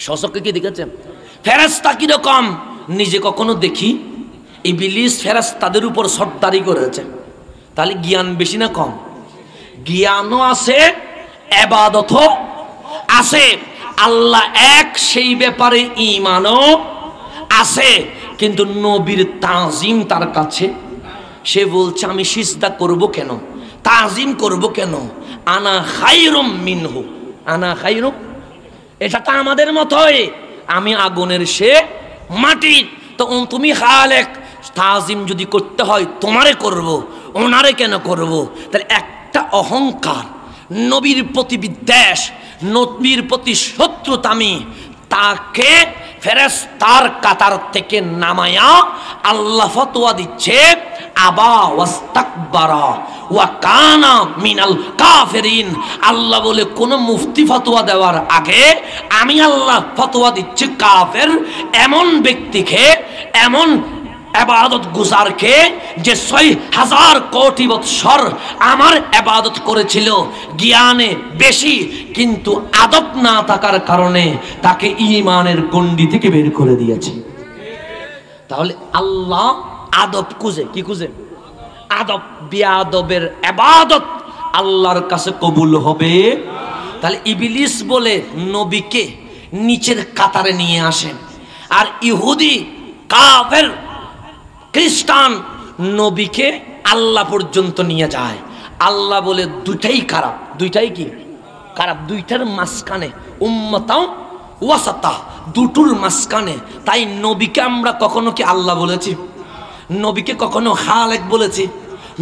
স্বচক্ষে কি দেখেছে? ফেরেশতা কিরকম নিজে কখনো দেখি? ইবলিস ফেরেশতাদের উপর সর্দারি করেছে। তাহলে জ্ঞান বেশি না কম? জ্ঞানও আছে, ইবাদতও আছে। আল্লাহ এক, সেই ব্যাপারে ঈমানও আছে। কিন্তু নবীর তাজিম তার কাছে, সে বলছে আমি সিজদা করব কেন, তাজিম করব কেন? আনা খায়রুম মিনহু, আনা খায়রুম। এটা তো আমাদের মতোই, আমি আগুনের, সে মাটির। তো তুমি খালেক, তাজিম যদি করতে হয় তোমারে করব, ওনারে কেন করব? তাহলে একটা অহংকার, নবীর প্রতি বিদ্বেষ, নবীর প্রতি শত্রুতামি, তাকে ফেরেশতার কাতার থেকে নামায়া আল্লাহ ফতোয়া দিচ্ছে আবা ওয়াস্তাকবারা ওয়া কানা মিনাল কাফিরিন। আল্লাহ বলে কোন মুফতি ফতোয়া দেওয়ার আগে আমি আল্লাহ ফতোয়া দিচ্ছি কাফের এমন ব্যক্তিকে, এমন ইবাদত গুজারকে যে ৬,০০০ কোটি বৎসর আমার ইবাদত করেছিল, জ্ঞানে বেশি কিন্তু আদব না থাকার কারণে তাকে ঈমানের গণ্ডি থেকে বের করে দিয়েছে। তাহলে আল্লাহ আদব খুঁজে, কি খুঁজে? আদব। বেয়াদবের ইবাদত আল্লাহর কাছে কবুল হবে? তাহলে ইবলিস বলে নবীকে নিচের কাতারে নিয়ে আসেন, আর ইহুদি, কাফের, খ্রিস্টান নবীকে আল্লাহ পর্যন্ত নিয়ে যায়। আল্লাহ বলে দুইটাই খারাপ। দুইটাই কি খারাপ? দুইটার মাঝখানে, উম্মতাও ওয়াসাতা, দুটোর মাঝখানে। তাই নবীকে আমরা কখনো কি আল্লাহ বলেছি? নবীকে কখনো খালেক বলেছি?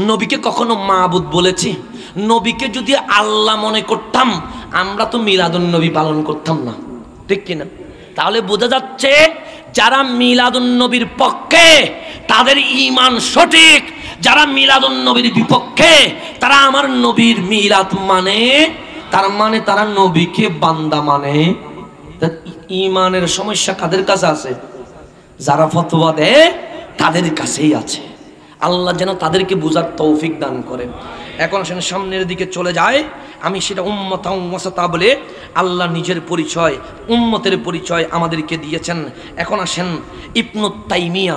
নবীকে কখনো মাবুদ বলেছি? নবীকে যদি আল্লাহ মনে করতাম আমরা তো মিলাদুন নবী পালন করতাম না, ঠিক কিনা? তাহলে বোঝা যাচ্ছে যারা মিলাদুন নবীর পক্ষে তাদের ঈমান সঠিক, যারা মিলাদুন নবীর বিপক্ষে তারা আমার নবীর মিলাদ মানে, তার মানে তারা নবীকে বান্দা মানে। ঈমানের সমস্যা কাদের কাছে আছে? যারা ফতোয়া দেয় তাদের কাছেই আছে। আল্লাহ যেন তাদেরকে বুঝার তৌফিক দান করেন। এখন আসেন সামনের দিকে চলে যায়। আমি সেটা উম্মত ওয়াসাতা বলে আল্লাহ নিজের পরিচয়, উম্মতের পরিচয় আমাদেরকে দিয়েছেন। এখন আসেন ইবনু তাইমিয়া,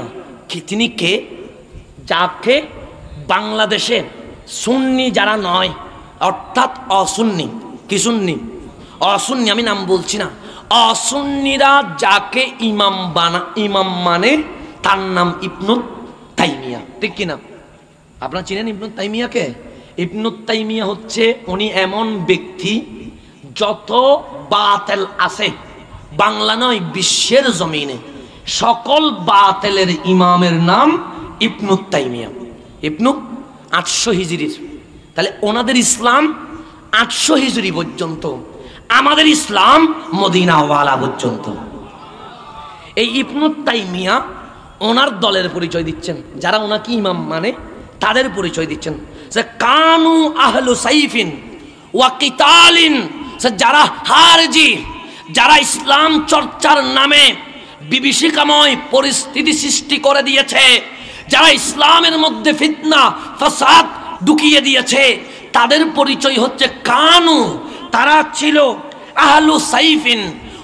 তিনি কে? যাকে বাংলাদেশে সুন্নি যারা নয়, অর্থাৎ অসুন্নি, কি সুন্নি? অসুন্নি, আমি নাম বলছি না, অসুন্নিরা যাকে ইমাম মানে তার নাম ইবনু তাইমিয়া, ঠিক কিনা? আপনারা চিনেন ইবনু তাইমিয়াকে? ইবনু তাইমিয়া হচ্ছে উনি এমন ব্যক্তি, যত বাতিল আছে বাংলা নয় বিশ্বের জমিনে, সকল বাতিলের ইমামের নাম ইবনু তাইমিয়া। ইবনু 800 হিজরির। তাহলে ওনাদের ইসলাম 800 হিজরি পর্যন্ত, আমাদের ইসলাম মদিনাওয়ালা পর্যন্ত। এই ইবনু তাইমিয়া ওনার দলের পরিচয় দিচ্ছেন, যারা ওনাকে ইমাম মানে তাদের পরিচয় দিচ্ছেন যে কানু আহলু সাইফিন ওয়া কিতালিন, যারা হারজি, যারা ইসলাম চর্চার নামে বিভীষিকাময় পরিস্থিতি সৃষ্টি করে দিয়েছে, যারা ইসলামের মধ্যে ফিতনা ফাসাদ ঢুকিয়ে দিয়েছে, তাদের পরিচয় হচ্ছে কানু, তারা ছিল আহলু সাইফিন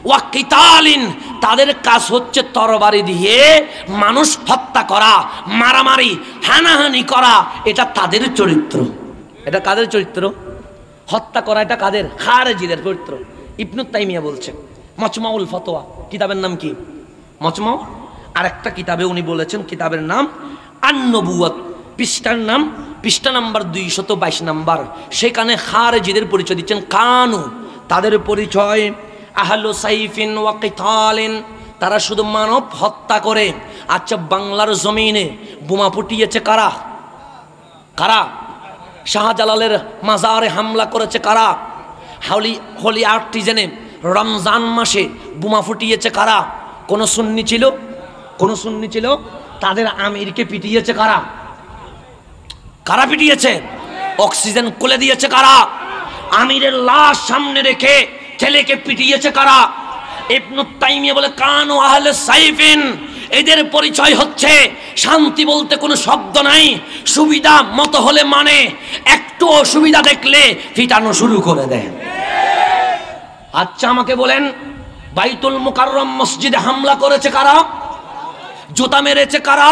ওয়া কিতালিন, তাদের কাজ হচ্ছে তরবারি দিয়ে মানুষ হত্যা করা, মারামারি, হানাহানি করা। এটা তাদের চরিত্র। এটা কাদের চরিত্র? হত্যা করা। এটা কাদের? খারেজিদের চরিত্র। ইবনু তাইমিয়া বলছেন মজমাউল ফতোয়া, কিতাবের নাম কি? মজমাউ। আর একটা কিতাবে উনি বলেছেন, কিতাবের নাম আন-নবুওয়াত, পৃষ্ঠার নাম, পৃষ্ঠা নাম্বার 222 নাম্বার। সেখানে খারেজিদের পরিচয় দিচ্ছেন। কানু, তাদের পরিচয় আহলু সাইফিন ওয়া কিতালিন, তারা শুধু মানব হত্যা করে। আচ্ছা, বাংলার জমিনে বোমা ফুটিয়েছে কারা? কারা? শাহজালালের মাজারে হামলা করেছে কারা? হোলি আর্টিজেনে রমজান মাসে বোমা ফুটিয়েছে কারা? কোন সুন্নি ছিল? কোন সুন্নি ছিল? তাদের আমিরকে পিটিয়েছে কারা? কারা পিটিয়েছে? অক্সিজেন খুলে দিয়েছে কারা? আমিরের লাশ সামনে রেখে ছেলেকে পিটিয়েছে কারা? ইবনু তাইমিয়া বলে কানু আহলে সাইফিন, এদের পরিচয় হচ্ছে শান্তি বলতে কোনো শব্দ নাই, সুবিধা মতো হলে মানে, একটু অসুবিধা দেখলে ফিটানো শুরু করে দেয়। আচ্ছা, আমাকে বলেন, বাইতুল মুকাররম মসজিদে হামলা করেছে কারা? জুতা মেরেছে কারা?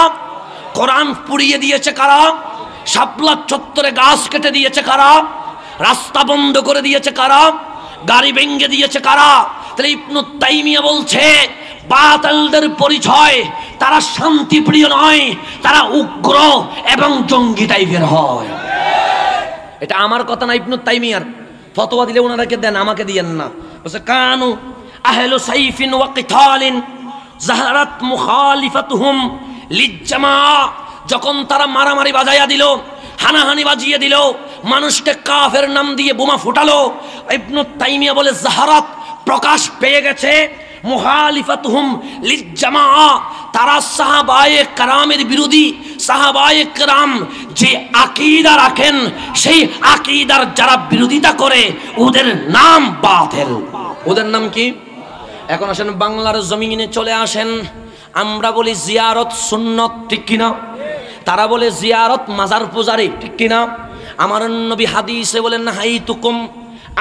কোরআন পুড়িয়ে দিয়েছে কারা? শাপলা চত্বরে গাছ কেটে দিয়েছে কারা? রাস্তা বন্ধ করে দিয়েছে কারা? গাড়ি ভেঙে দিয়েছে কারা? তাহলে ইবনু তাইমিয়া বলছে বাতিলদের পরিচয়, তারা শান্তিপ্রিয় নয়, তারা উগ্র এবং জঙ্গি টাইপের হয়। এটা আমার কথা না, ইবনু তাইমিয়ার। ফতোয়া দিলে ওনারাকে দেন, আমাকে দিয়েন না। বলছে কানু আহলু সাইফিন ওয়া কিতালিন যাহারাত মুখালিফাতুহুম লিজ্জামাআ, যখন তারা মারামারি বাজাইয়া দিল, হানাহানি বাজিয়ে দিল, মানুষকে কাফের নাম দিয়ে বোমা ফুটালো, ইবনু তাইমিয়া বলে যাহারাত, প্রকাশ পেয়ে গেছে, মুখালিফাতুহুম লিজ্জামাআ, তারা সাহাবায়ে কেরামের বিরোধী। সাহাবায়ে কেরাম যে আকীদা রাখেন, সেই আকীদার যারা বিরোধিতা করে, ওদের নাম বাতিল। ওদের নাম কি? এখন আসেন বাংলার জমিনে চলে আসেন। আমরা বলি জিয়ারত সুন্নত, ঠিক কিনা? তারা বলে জিয়ারত মাজার পূজারি, ঠিক কিনা? আমার নবী হাদিসে বলেন নাহাইতুকুম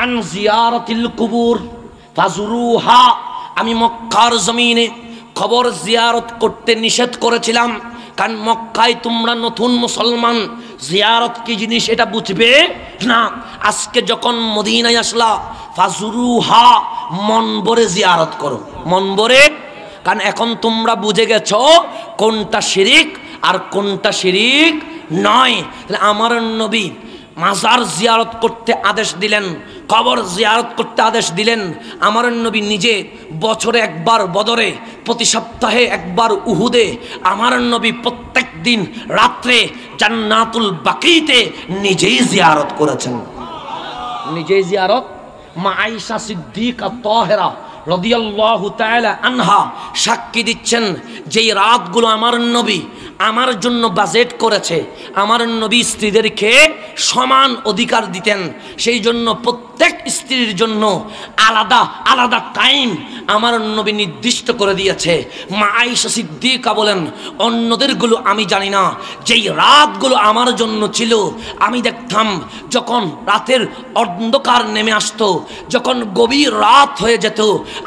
আন জিয়ারাতিল কুবুর ফাজুরুহা, আমি মক্কার জমিনে কবর জিয়ারত করতে নিষেধ করেছিলাম, কারণ মক্কায় তোমরা নতুন মুসলমান, জিয়ারত কি জিনিস এটা বুঝবে না। আজকে যখন মদিনায় আসলা, ফাজুরুহা, মন ভরে জিয়ারত করো, মন ভরে। কারণ এখন তোমরা বুঝে গেছো কোনটা শিরিক আর কোনটা শিরিক নয়। আমার নবী মাজার জিয়ারত করতে আদেশ দিলেন, কবর জিয়ারত করতে আদেশ দিলেন। আমার নবী নিজে বছরে একবার বদরে, প্রতি সপ্তাহে একবার উহুদে, আমার নবী প্রত্যেক দিন রাত্রে জান্নাতুল বাকিতে নিজেই জিয়ারত করেছেন। নিজেই জিয়ারত। মা আয়েশা সিদ্দিকা তাহেরা রাদিয়াল্লাহু তাআলা আনহা সাক্ষী দিচ্ছেন, যেই রাতগুলো আমার নবী আমার জন্য বাজেট করেছে, আমার নবী স্ত্রীদেরকে সমান অধিকার দিতেন, সেই জন্য প্রত্যেক স্ত্রীর জন্য আলাদা আলাদা টাইম আমার নবী নির্দিষ্ট করে দিয়েছে। মা আয়েশা সিদ্দিকা বলেন, অন্যদেরগুলো আমি জানি না, যেই রাতগুলো আমার জন্য ছিল, আমি দেখতাম যখন রাতের অন্ধকার নেমে আসতো, যখন গভীর রাত হয়ে যেত,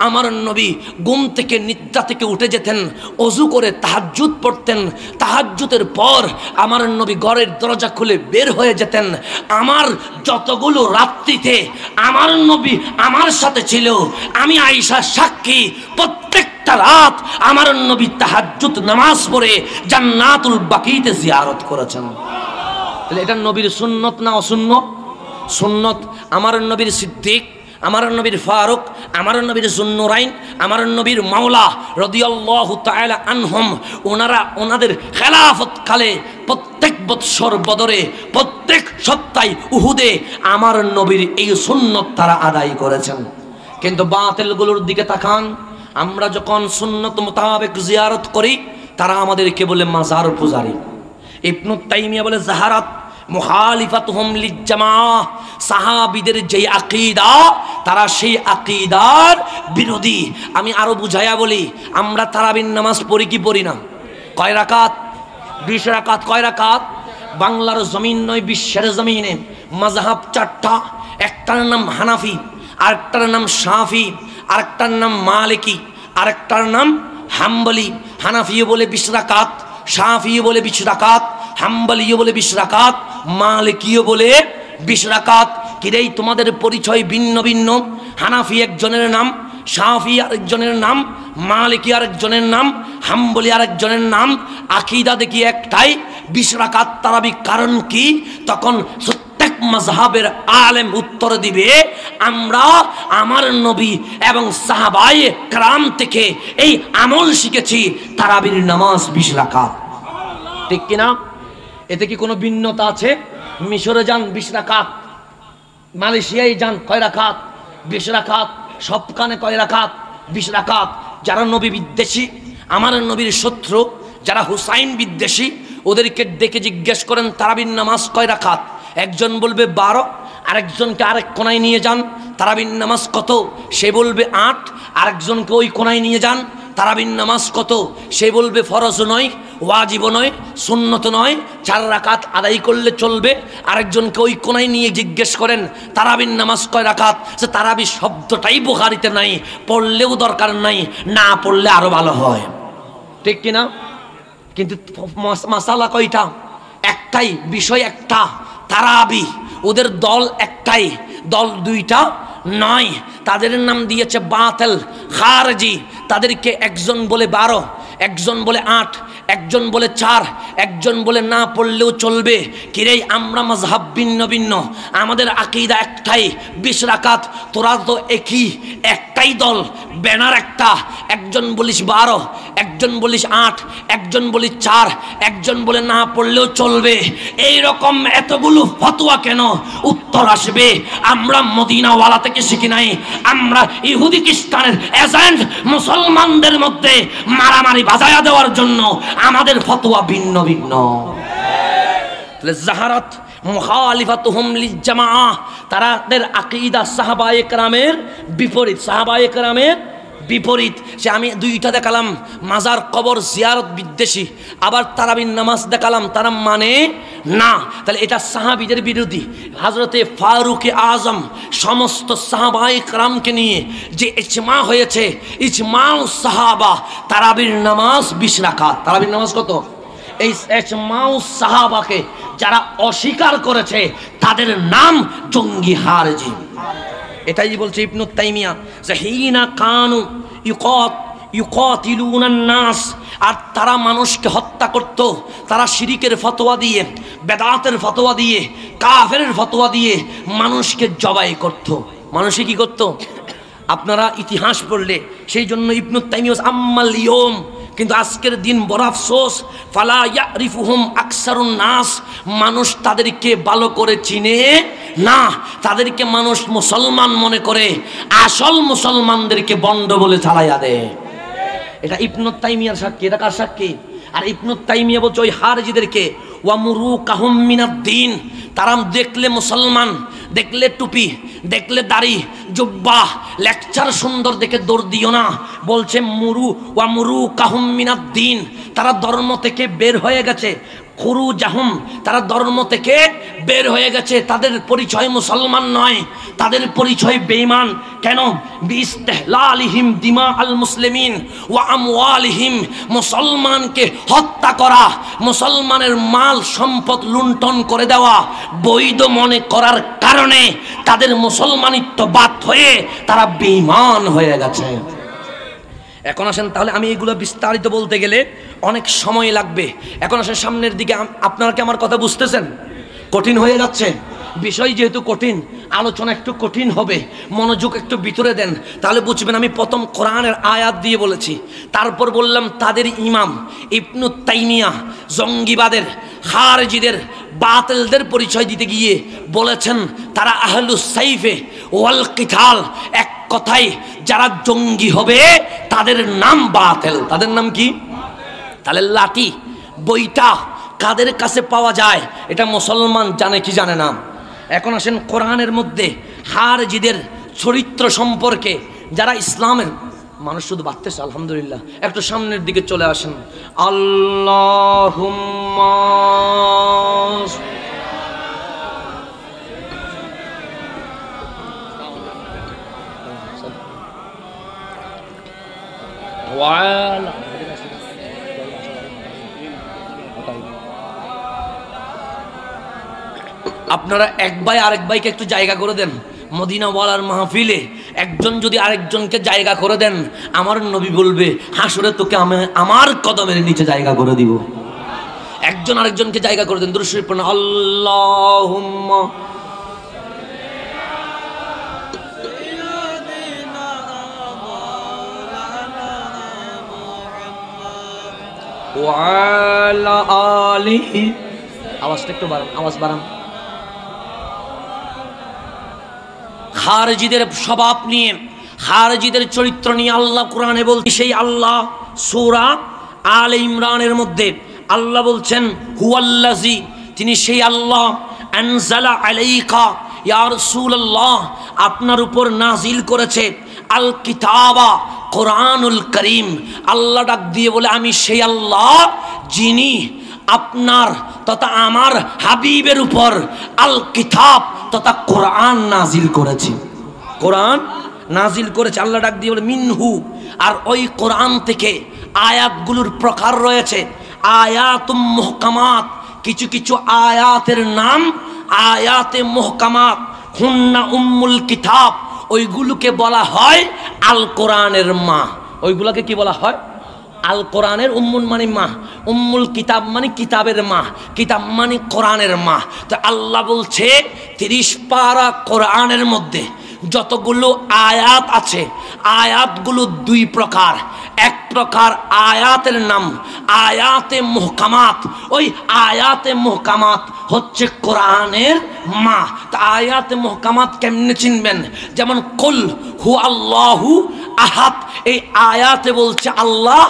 আমার নবী ঘুম থেকে, নিদ্রা থেকে উঠে যেতেন, ওযু করে তাহাজ্জুদ পড়তেন, তাহাজ্জুদের পর আমার নবী ঘরের দরজা খুলে বের হয়ে যেতেন। আমার যতগুলো রাত্রিতে আমার নবী আমার সাথে ছিল, আমি আয়েশা সাক্ষী, প্রত্যেকটা রাত আমার নবী তাহাজ্জুদ নামাজ পড়ে জান্নাতুল বাকিতে জিয়ারত করেছেন। তাহলে এটা নবীর সুন্নত না অসুন্নত? সুন্নত। আমার নবীর সিদ্দিক, আমার নবীর ফারুক, আমার নবীর জুন্নুরাইন, আমার নবীর মাওলা রাদিয়াল্লাহু তাআলা আনহুম, ওনারা ওনাদের খেলাফত কালে প্রত্যেক বৎসর বদরে, প্রত্যেক সপ্তাহে উহুদে আমার নবীর এই সুন্নত তারা আদায় করেছেন। কিন্তু বাতিলগুলোর দিকে তাকান, আমরা যখন সুন্নত মোতাবেক জিয়ারত করি, তারা আমাদেরকে বলে মাজার পূজারি। ইবনু তাইমিয়া বলে যাহারাত মুখালিফাতুহুম লিজ্জামাআ, সাহাবীদের যে আকীদা, তারা সেই আকীদার বিরোধী। আমি আরো বুঝাইয়া বলি, আমরা তারাবির নামাজ পড়ি কি পড়ি না? কয় রাকাত? 20 রাকাত। কয় রাকাত? বাংলার জমিন নয়, বিশ্বের জমিনে মাযহাব 4টা। একটার নাম হানাফি, আরেকটার নাম শাফি, আরেকটার নাম মালিকি, আরেকটার নাম হাম্বলি। হানাফিও বলে 20 রাকাত, শাফিও বলে 20 রাকাত, হাম্বলিও বলে 20 রাকাত, মালিকিও বলে 20 রাকাত। কিরেই তোমাদের পরিচয় ভিন্ন ভিন্ন। হানাফি একজনের নাম, শাফি আরেকজনের নাম, মালিকি আরেকজনের নাম, হাম্বলি আরেকজনের নাম, আকীদা দেখি একটাই, 20 রাকাত তারাবি। কারণ কি? তখন প্রত্যেক মাযহাবের আলেম উত্তর দিবে, আমরা আমার নবী এবং সাহাবায়ে কেরাম থেকে এই আমল শিখেছি, তারাবির নামাজ 20 রাকাত। ঠিক কিনা? এতে কি কোনো ভিন্নতা আছে? মিশরে যান 20 রাকাত, মালয়েশিয়ায় যান কয় রাকাত? 20 রাকাত। সবখানে কয় রাকাত? 20 রাকাত। যারা নবী বিদ্বেষী, আমার নবীর শত্রু, যারা হুসাইন বিদ্বেষী, ওদেরকে ডেকে জিজ্ঞেস করেন তারাবির নামাজ কয় রাকাত? একজন বলবে 12, আরেকজনকে আরেক কোনায় নিয়ে যান, তারাবির নামাজ কত? সে বলবে 8। আরেকজনকে ওই কোনায় নিয়ে যান, তারাবির নামাজ কত? সে বলবে ফরজ নয়, ওয়াজিব নয়, সুন্নত নয়, 4 রাকাত আদায় করলে চলবে। আরেকজনকে ওই কোনায় নিয়ে জিজ্ঞেস করেন তারাবির নামাজ কয় রাকাত? সে তারাবি শব্দটাই বুখারীতে নাই, পড়লেও দরকার নাই, না পড়লে আরো ভালো হয়। ঠিক কিনা? কিন্তু মাসালা কয়টা? একটাই, বিষয় একটা, তারাবি। ওদের দল একটাই, দল 2টা নয়। তাদের নাম দিয়েছে বাতিল, খারজি। তাদেরকে একজন বলে 12, একজন বলে 8, একজন বলে 4, একজন বলে না পড়লেও চলবে। কিরে, আমরা মাযহাব ভিন্ন ভিন্ন, আমাদের আকীদা একটাই, 20 রাকাত। তোরা তো একটাই দল, ব্যানার একটা। একজন বলিস 12, একজন বলিস 8, একজন বলিস 4, একজন বলে না পড়লেও চলবে। এই রকম এতগুলো ফতোয়া কেন? উত্তর আসবে, আমরা মদিনাওয়ালা থেকে শিখি নাই, আমরা ইহুদি খ্রিস্টানের এজেন্ট মুসলমানদের মধ্যে মারামারি বাজায়া দেওয়ার জন্য আমাদের ফতোয়া ভিন্ন ভিন্ন। জাহারাত মুখালিফাতুহুম লিজামাআহ, তাদের আকীদা সাহাবায়ে কেরামের বিপরীত, সাহাবায়ে কেরামের বিপরীত। সে আমি 2টা দেখালাম, মাজার কবর জিয়ারত বিদ্বেষী, আবার তারাবির নামাজ দেখালাম, তারা মানে না। তাহলে এটা সাহাবীদের বিরোধী। হযরতে ফারুক আজম সমস্ত সাহাবায়ে কেরামকে নিয়ে যে ইজমা হয়েছে, ইজমাউ সাহাবা, তারাবির নামাজ 20 রাকাত। তারাবির নামাজ কত? এই ইজমাউ সাহাবাকে যারা অস্বীকার করেছে তাদের নাম জঙ্গি খারেজি। এটাই বলছে ইবনে তাইমিয়া, যে হিনা কানু ইউকাতিলুনান নাস, আর তারা মানুষকে হত্যা করত। তারা শিরিকের ফতোয়া দিয়ে, বেদাতের ফতোয়া দিয়ে, কাফেরের ফতোয়া দিয়ে মানুষকে জবাই করত। মানুষে কি করত? আপনারা ইতিহাস পড়লে সেই জন্য ইবনে তাইমিয়া আম্মাল ইয়ুম, কিন্তু আজকের দিন বড় আফসোস, ফালা ইয়ারিফুহুম আকসারুন নাস, মানুষ তাদেরকে ভালো করে চিনে না। তাদেরকে মানুষ মুসলমান মনে করে, আসল মুসলমানদেরকে বন্ড বলে চালাইয়া দেয়। এটা ইবনে তাইমিয়ার সাক্ষী। এটা কার সাক্ষী? আর ইবনে তাইমিয়া বলছে ওই খারিজিদেরকে, ওয়ামুরুকাহুম মিনাদ-দ্বীন, তারা দেখলে মুসলমান, দেখলে টুপি, দেখলে দাড়ি, জুব্বা, লেকচার সুন্দর দেখে দৌড় দিও না। বলছে ওয়ামুরুকাহুম মিনাদ-দ্বীন, তারা ধর্ম থেকে বের হয়ে গেছে। খুরুজাহুম, তারা ধর্ম থেকে বের হয়ে গেছে, তাদের পরিচয় মুসলমান নয়, তাদের পরিচয় বেঈমান। কেন? বিইস্তিহলালিহিম দিমা আল মুসলিমিন ওয়া আমওয়ালিহিম, মুসলমানকে হত্যা করা, মুসলমানের মাল সম্পদ লুণ্ঠন করে দেওয়া বৈধ মনে করার কারণে তাদের মুসলমানিত্ব বাদ হয়ে তারা বেঈমান হয়ে গেছে। এখন আসেন, তাহলে আমি এগুলো বিস্তারিত বলতে গেলে অনেক সময় লাগবে। এখন আসেন সামনের দিকে। আপনারা কি আমার কথা বুঝতেছেন? কঠিন হয়ে যাচ্ছে বিষয়, যেহেতু কঠিন, আলোচনা একটু কঠিন হবে, মনোযোগ একটু ভিতরে দেন, তাহলে বুঝবেন। আমি প্রথম কোরআনের আয়াত দিয়ে বলেছি, তারপর বললাম তাদের ইমাম ইবনে তাইমিয়া জঙ্গিবাদের, খারিজিদের, বাতিলদের পরিচয় দিতে গিয়ে বলেছেন তারা আহলুস সাইফে ওয়াল কিতাল। এক কথায় যারা জঙ্গি হবে তাদের নাম বাতিল। তাদের নাম কি? তাহলে লাঠি, বইটা কাদের কাছে পাওয়া যায় এটা মুসলমান জানে কি জানে না? এখন আসেন কোরআনের মধ্যে খারিজিদের চরিত্র সম্পর্কে, যারা ইসলামের মানুষ শুধু বাড়তেছে, আলহামদুলিল্লাহ। একটু সামনের দিকে চলে আসেন। আল্লাহুম্মা আপনারা এক ভাই আরেক ভাইকে একটু জায়গা করে দেন। মদিনা ওয়ালার মাহফিলে একজন যদি আরেকজনকে জায়গা করে দেন, আমার নবী বলবে হাসরে তোকে আমি আমার কদমের নিচে জায়গা করে দিব। একজন আরেকজনকে জায়গা করে দেন। দুরূদ শরীফ পড়ুন। আল্লাহুম্মা ওয়া আলা আলিহি। আওয়াজটা একটু বাড়ান, আওয়াজ বাড়ান। খারজিদের স্বভাব নিয়ে, খারজিদের চরিত্র নিয়ে আল্লাহ কোরআনে বলছে, সেই আল্লাহ সূরা আলে ইমরানের মধ্যে আল্লাহ বলছেন হুয়াল্লাযী, তিনি সেই আল্লাহ, আনজালা আলাইকা ইয়া রাসূলুল্লাহ, আপনার উপর নাজিল করেছে আল কিতাবা, কোরআনুল করিম। আল্লাহ ডাক দিয়ে বলে আমি সেই আল্লাহ যিনি আপনার তথা আমার হাবিবের উপর আল কিতাব তথা কোরআন নাজিল করেছি। কোরআন নাজিল করেছে। আল্লাহ ডাক দিয়ে বলে মিনহু, আর ওই কোরআন থেকে আয়াতগুলোর প্রকার রয়েছে আয়াতুম মুহকামাত, কিছু কিছু আয়াতের নাম আয়াতে মুহকামাত, হুন্না উম্মুল কিতাব, ওইগুলোকে বলা হয় আল কোরআনের মা। ওইগুলোকে কি বলা হয়? আল কোরআনের উম্মুল মানে মা, উম্মুল কিতাব মানে কিতাবের মা, কিতাব মানে কোরআনের মা। তো আল্লাহ বলছে 30 পারা কোরআনের মধ্যে যতগুলো আয়াত আছে, আয়াতগুলো 2 প্রকার। এক প্রকার আয়াতের নাম আয়াতে মুহকামাত, ওই আয়াতে মুহকামাত হচ্ছে কোরআনের মা। তা আয়াতে মুহকামাত কেমনে চিনবেন? যেমন কুল হু আল্লাহু আহাদ, এই আয়াতে বলছে আল্লাহ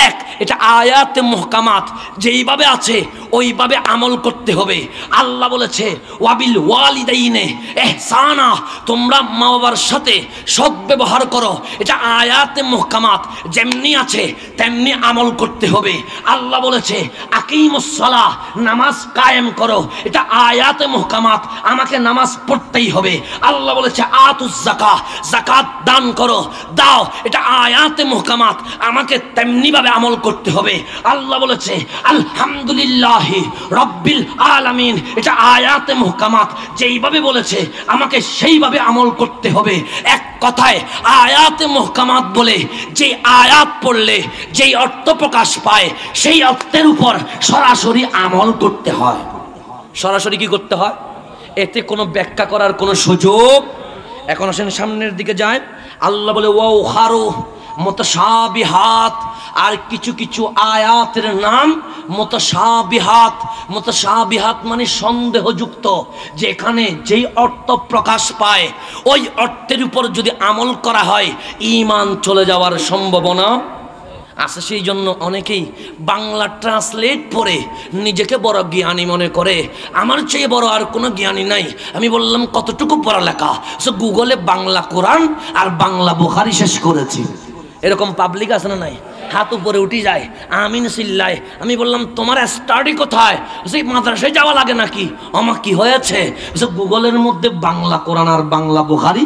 এক, এটা আয়াতে মুহকামাত, যেইভাবে আছে ওইভাবে আমল করতে হবে। আল্লাহ বলেছে ওয়াবিল ওয়ালিদাইনে ইহসানা, তোমরা মা বাবার সাথে সদ্ব্যবহার করো, এটা আয়াতে মুহকামাত, যেমনি আছে তেমনি আমল করতে হবে। আল্লাহ বলেছে আকিমুস সালাহ, নামাজ কায়েম করো, এটা আয়াতে মুহকামাত, আমাকে নামাজ পড়তেই হবে। আল্লাহ বলেছে আতুজ যাকাত, যাকাত দান করো, দাও, এটা আয়াতে মুহকামাত, আমাকে তেমনি ভাবে আমল করতে হবে। আল্লাহ বলেছে আলহামদুলিল্লাহি রাব্বিল আলামিন, এটা আয়াতে মুহকামাত, যেইভাবে বলেছে আমাকে সেইভাবে আমল করতে হবে। এক কথায় আয়াতে মুহকামাত বলে যে আয়াত পড়লে যেই অর্থ প্রকাশ পায় সেই অর্থের উপর সরাসরি আমল করতে হয়। সরাসরি কি করতে হয়? এতে কোনো ব্যাখ্যা করার কোনো সুযোগ। এখন আসেন সামনের দিকে যায়। আল্লাহ বলে ওয়াও খারু মুতাশাবিহাত, আর কিছু কিছু আয়াতের নাম মুতাশাবিহাত। মুতাশাবিহাত মানে সন্দেহযুক্ত, যেখানে যেই অর্থ প্রকাশ পায় ওই অর্থের উপর যদি আমল করা হয় ঈমান চলে যাওয়ার সম্ভাবনা আছে। সেই জন্য অনেকেই বাংলা ট্রান্সলেট পড়ে নিজেকে বড় জ্ঞানী মনে করে, আমার চেয়ে বড় আর কোনো জ্ঞানী নাই। আমি বললাম কতটুকু পড়ালেখা? সো গুগলে বাংলা কোরআন আর বাংলা বুখারী শেষ করেছি। এরকম পাবলিক আছে না নাই? হাত উপরে উঠে যায়, আমিন চিল্লায়। আমি বললাম তোমার স্টাডি কোথায়? সেই মাদ্রাসায় যাওয়া লাগে নাকি? আমার কি হয়েছে? গুগলের মধ্যে বাংলা কোরআন আর বাংলা বুখারী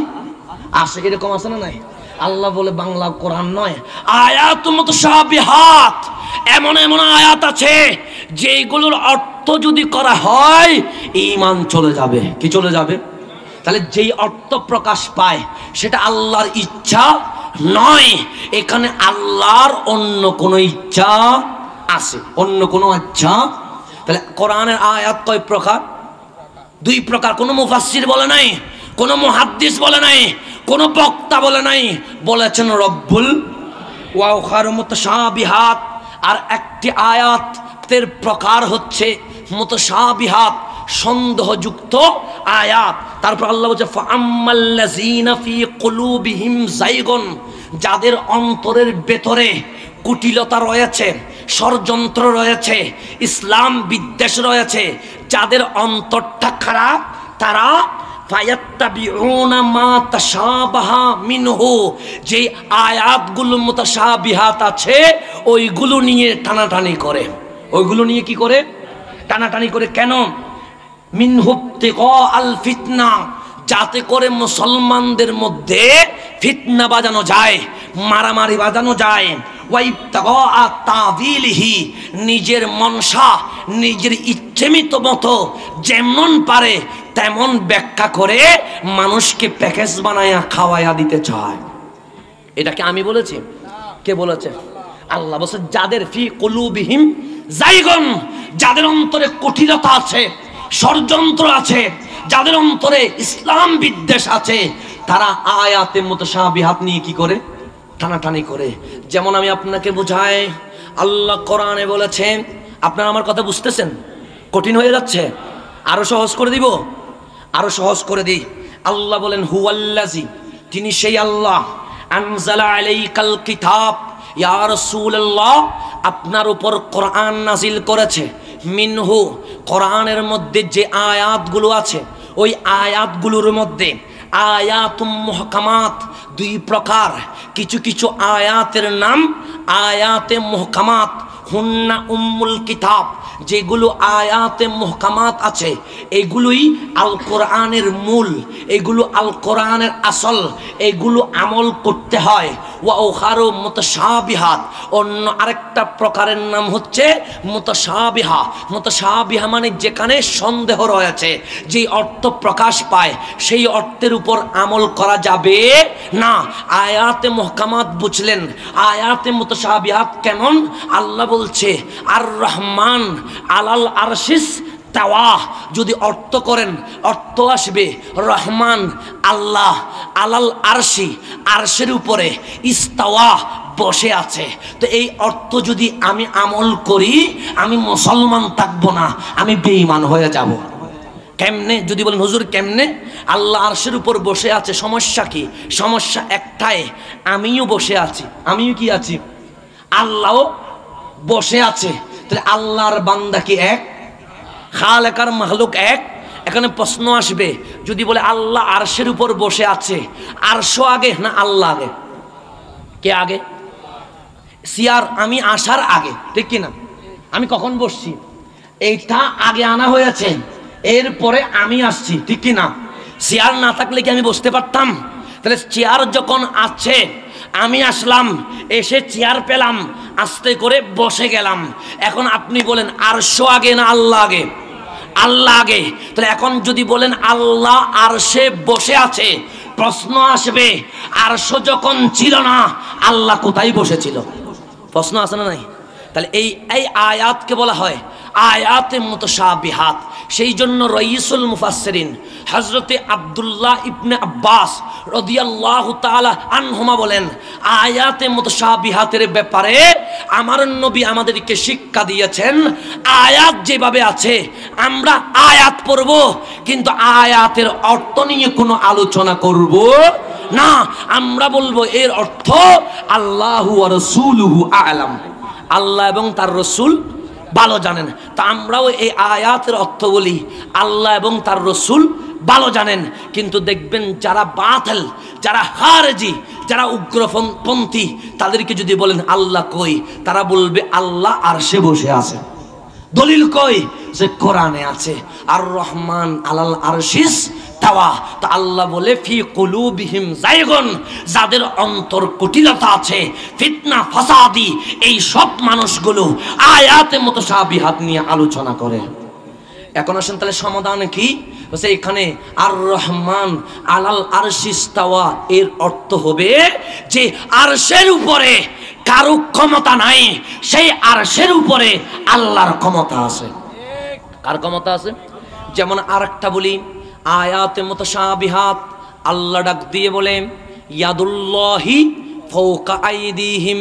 আছে, এরকম আছে না নাই? আল্লাহ বলে বাংলা কোরআন নয়, আয়াত মুতাশাবিহাত, এমন এমন আয়াত আছে যেগুলোর অর্থ যদি করা হয় ঈমান চলে যাবে। কি চলে যাবে? তাহলে যেই অর্থ প্রকাশ পায় সেটা আল্লাহর ইচ্ছা নয়, এখানে আল্লাহর অন্য কোনো ইচ্ছা আছে, অন্য কোনো ইচ্ছা। তাহলে কোরআনের আয়াত কয় প্রকার? 2 প্রকার। কোনো মুফাসসির বলে নাই, কোনো মুহাদ্দিস বলে নাই, কোনো বক্তা বলে নাই, বলেছেন রব্বুল ওয়াও খারু মুতাশাবিহাত। আর একটি আয়াতের প্রকার হচ্ছে মুতাশাবিহাত, সন্দেহযুক্ত আয়াত। তারপর আল্লাহ বলছে ফাআম্মাল্লাযীনা ফী কুলুবিহিম যায়গুন, যাদের অন্তরের ভেতরে কুটিলতা রয়েছে, ষড়যন্ত্র রয়েছে, ইসলাম বিদ্বেষ রয়েছে, যাদের অন্তরটা খারাপ, তারা ফায়াত্তাবিউনা মা তাশাবাহা মিনহু, যে আয়াতগুলো মুতাশাবিহাত আছে ওইগুলো নিয়ে টানাটানি করে। ওইগুলো নিয়ে কি করে? টানাটানি করে। কেন? মিনহু ইবতিগা আল ফিতনা, যাতে করে মুসলমানদের মধ্যে ফিতনা বাজানো যায়, মারামারি বাজানো যায়, ওয়াইবতাগা তাবিলহি, নিজের মনসা নিজের ইচ্ছেমিত মতো যেমন পারে তেমন ব্যাখ্যা করে মানুষকে প্যাকেজ বানায়া খাওয়াইয়া দিতে চায়। এটাকে আমি বলেছি? কে বলেছে? আল্লাহ বলছে যাদের ফি কুলুবিহিম যায়গুন, যাদের অন্তরে কঠিনতা আছে, ষড়যন্ত্র আছে, যাদের অন্তরে ইসলাম বিদ্বেষ আছে, তারা আয়াতে মুতাশাবিহাত নিয়ে কি করে? টানাটানি করে। যেমন আমি আপনাকে বুঝাই, আল্লাহ কোরআনে বলেছেন, আপনারা আমার কথা বুঝতেছেন? কঠিন হয়ে যাচ্ছে? আরো সহজ করে দিব, আরো সহজ করে দিই। আল্লাহ বলেন হুয়াল্লাযী, তিনি সেই আল্লাহ, আনজালা আলাইকাল কিতাব, ইয়া রাসূলুল্লাহ আপনার উপর কোরআন নাজিল করেছে, মিনহু কোরআনের মধ্যে যে আয়াতগুলো আছে ওই আয়াতগুলোর মধ্যে আয়াতুম মুহকামাত, দুই প্রকার। কিছু কিছু আয়াতের নাম আয়াতে মুহকামাত, হুন্না উম্মুল কিতাব। যেগুলো আয়াতে মুহকামাত আছে এগুলোই আল কোরআনের মূল, এগুলো আল কোরআনের আসল, এগুলো আমল করতে হয়। ওয়া উখারু মুতাশাবিহাত, অন্য আরেকটা প্রকারের নাম হচ্ছে মুতাশাবিহা। মুতাশাবিহা মানে যেখানে সন্দেহ রয়েছে, যে অর্থ প্রকাশ পায় সেই অর্থের উপর আমল করা যাবে না। আয়াতে মুহকামাত বুঝলেন, আয়াতে মুতাশাবিহাত কেমন? আল্লাহ বলছে আর রহমান আলাল আরশিস তাওয়া, যদি অর্থ করেন অর্থ আসবে রহমান আল্লাহ, আলাল আরশি আরশের উপরে, ইস্তাওয়া বসে আছে। তো এই অর্থ যদি আমি আমল করি আমি মুসলমান থাকবো না, আমি বেঈমান হয়ে যাব। কেমনে? যদি বলেন হুজুর কেমনে? আল্লাহ আরশের উপর বসে আছে, সমস্যা কি? সমস্যা একটাই, আমিও বসে আছি। আমিও কি আছি? আল্লাহও বসে আছে। তাহলে আল্লাহর বান্দা কি এক? খালেকার মাখলুক এক? এখানে প্রশ্ন আসবে, যদি বলে আল্লাহ আরশের উপর বসে আছে, আরশও আগে না আল্লাহ আগে? কে আগে? সিয়ার আমি আসার আগে, ঠিক কিনা? আমি কখন বসছি এইটা আগে আনা হয়েছে, এরপরে আমি আসছি, ঠিক কিনা? চেয়ার না থাকলে কি আমি বসতে পারতাম? তাহলে চেয়ার যখন আছে, আমি আসলাম, এসে চেয়ার পেলাম, আস্তে করে বসে গেলাম। এখন আপনি বলেন আরশও আগে না আল্লাহ আগে? আল্লাহ আগে। তাহলে এখন যদি বলেন আল্লাহ আরশে বসে আছে, প্রশ্ন আসবে আরশ যখন ছিল না আল্লাহ কোথায় বসেছিল? প্রশ্ন আছে না নাই? তাহলে এই আয়াতকে বলা হয় আয়াতে মুতাশাবিহাত। সেই জন্য রইসুল মুফাসসিরিন হযরতে আব্দুল্লাহ ইবনে আব্বাস রাদিয়াল্লাহু তাআলা আনহুমা বলেন, আয়াতে মুতাশাবিহাতের ব্যাপারে আমার নবী আমাদেরকে শিক্ষা দিয়েছেন, আয়াত যেভাবে আছে আমরা আয়াত পড়ব, কিন্তু আয়াতের অর্থ নিয়ে কোনো আলোচনা করব না। আমরা বলবো এর অর্থ আল্লাহু ওয়া রাসূলুহু আ'লাম, আল্লাহ এবং তার রসুল ভালো জানেন। তা আমরাও এই আয়াতের অর্থ বলি আল্লাহ এবং তার রসুল ভালো জানেন। কিন্তু দেখবেন যারা বাতিল, যারা খারেজি, যারা উগ্রপন্থী, তাদেরকে যদি বলেন আল্লাহ কই, তারা বলবে আল্লাহ আরশে বসে আছে। দলিল কই? যে কোরআনে আছে আর রহমান আলাল আরশিস তাওয়া। তা আল্লাহ বলে ফি কুলুবিহিম যায়গুন, যাদের অন্তর কুটিলতা আছে, ফিতনা ফাসাদি, এই সব মানুষগুলো আয়াতে মুতাশাবিহাত নিয়ে আলোচনা করে। এখন আসেন তাহলে সমাধান কি? বলছে এখানে আর রহমান আলাল আরশিস তাওয়া এর অর্থ হবে যে আরশের উপরে কারো ক্ষমতা নাই, সেই আরশের উপরে আল্লাহর ক্ষমতা আছে। কার ক্ষমতা আছে? যেমন আরেকটা বলি, আয়াতে মুতাশাবিহাত আল্লাহ ডাক দিয়ে বলে ইয়াদুল্লাহি ফাওকা আইদিহিম।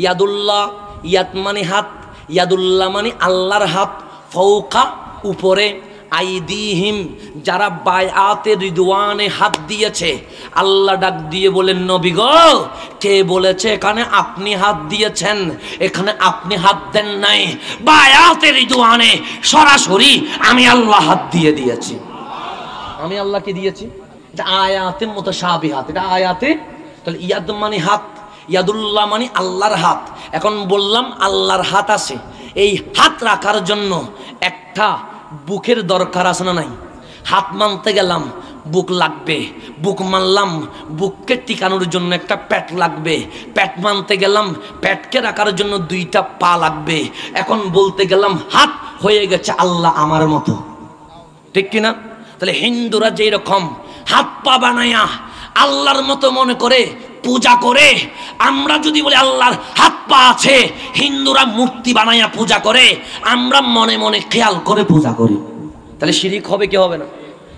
ইয়াদুল্লাহ, ইয়াদ মানে হাত, ইয়াদুল্লাহ মানে আল্লাহর হাত, ফাওকা উপরে, আইদিহিম যারা বায়াতে রিদওয়ানে হাত দিয়েছে। আল্লাহ ডাক দিয়ে বলেন নবী গো, কে বলেছে এখানে আপনি হাত দিয়েছেন? এখানে আপনি হাত দেন নাই, বায়াতে রিদওয়ানে সরাসরি আমি আল্লাহ হাত দিয়ে দিয়েছি। আমি আল্লাহকে দিয়েছি। এটা আয়াতে মুতাশাবিহাত, এটা আয়াতে। তাহলে ইয়াদ মানে হাত, ইয়াদুল্লাহ মানে আল্লাহর হাত। এখন বললাম আল্লাহর হাত আছে, এই হাত রাখার জন্য একটা বুকের দরকার আছে না নাই? হাত মানতে গেলাম, বুক লাগবে, বুক মানলাম, বুককে টিকানোর জন্য একটা প্যাট লাগবে, প্যাট মানতে গেলাম, প্যাটকে রাখার জন্য দুইটা পা লাগবে, এখন বলতে গেলাম হাত হয়ে গেছে আল্লাহ আমার মতো, ঠিক কিনা? তাহলে হিন্দুরা যেই রকম হাত পা বানায়া আল্লাহর মতো মনে করে পূজা করে, আমরা যদি বলি আল্লাহর হাত পা আছে, হিন্দুরা মূর্তি বানায়া পূজা করে, আমরা মনে মনে খেয়াল করে পূজা করি, তাহলে শিরিক হবে কি হবে না?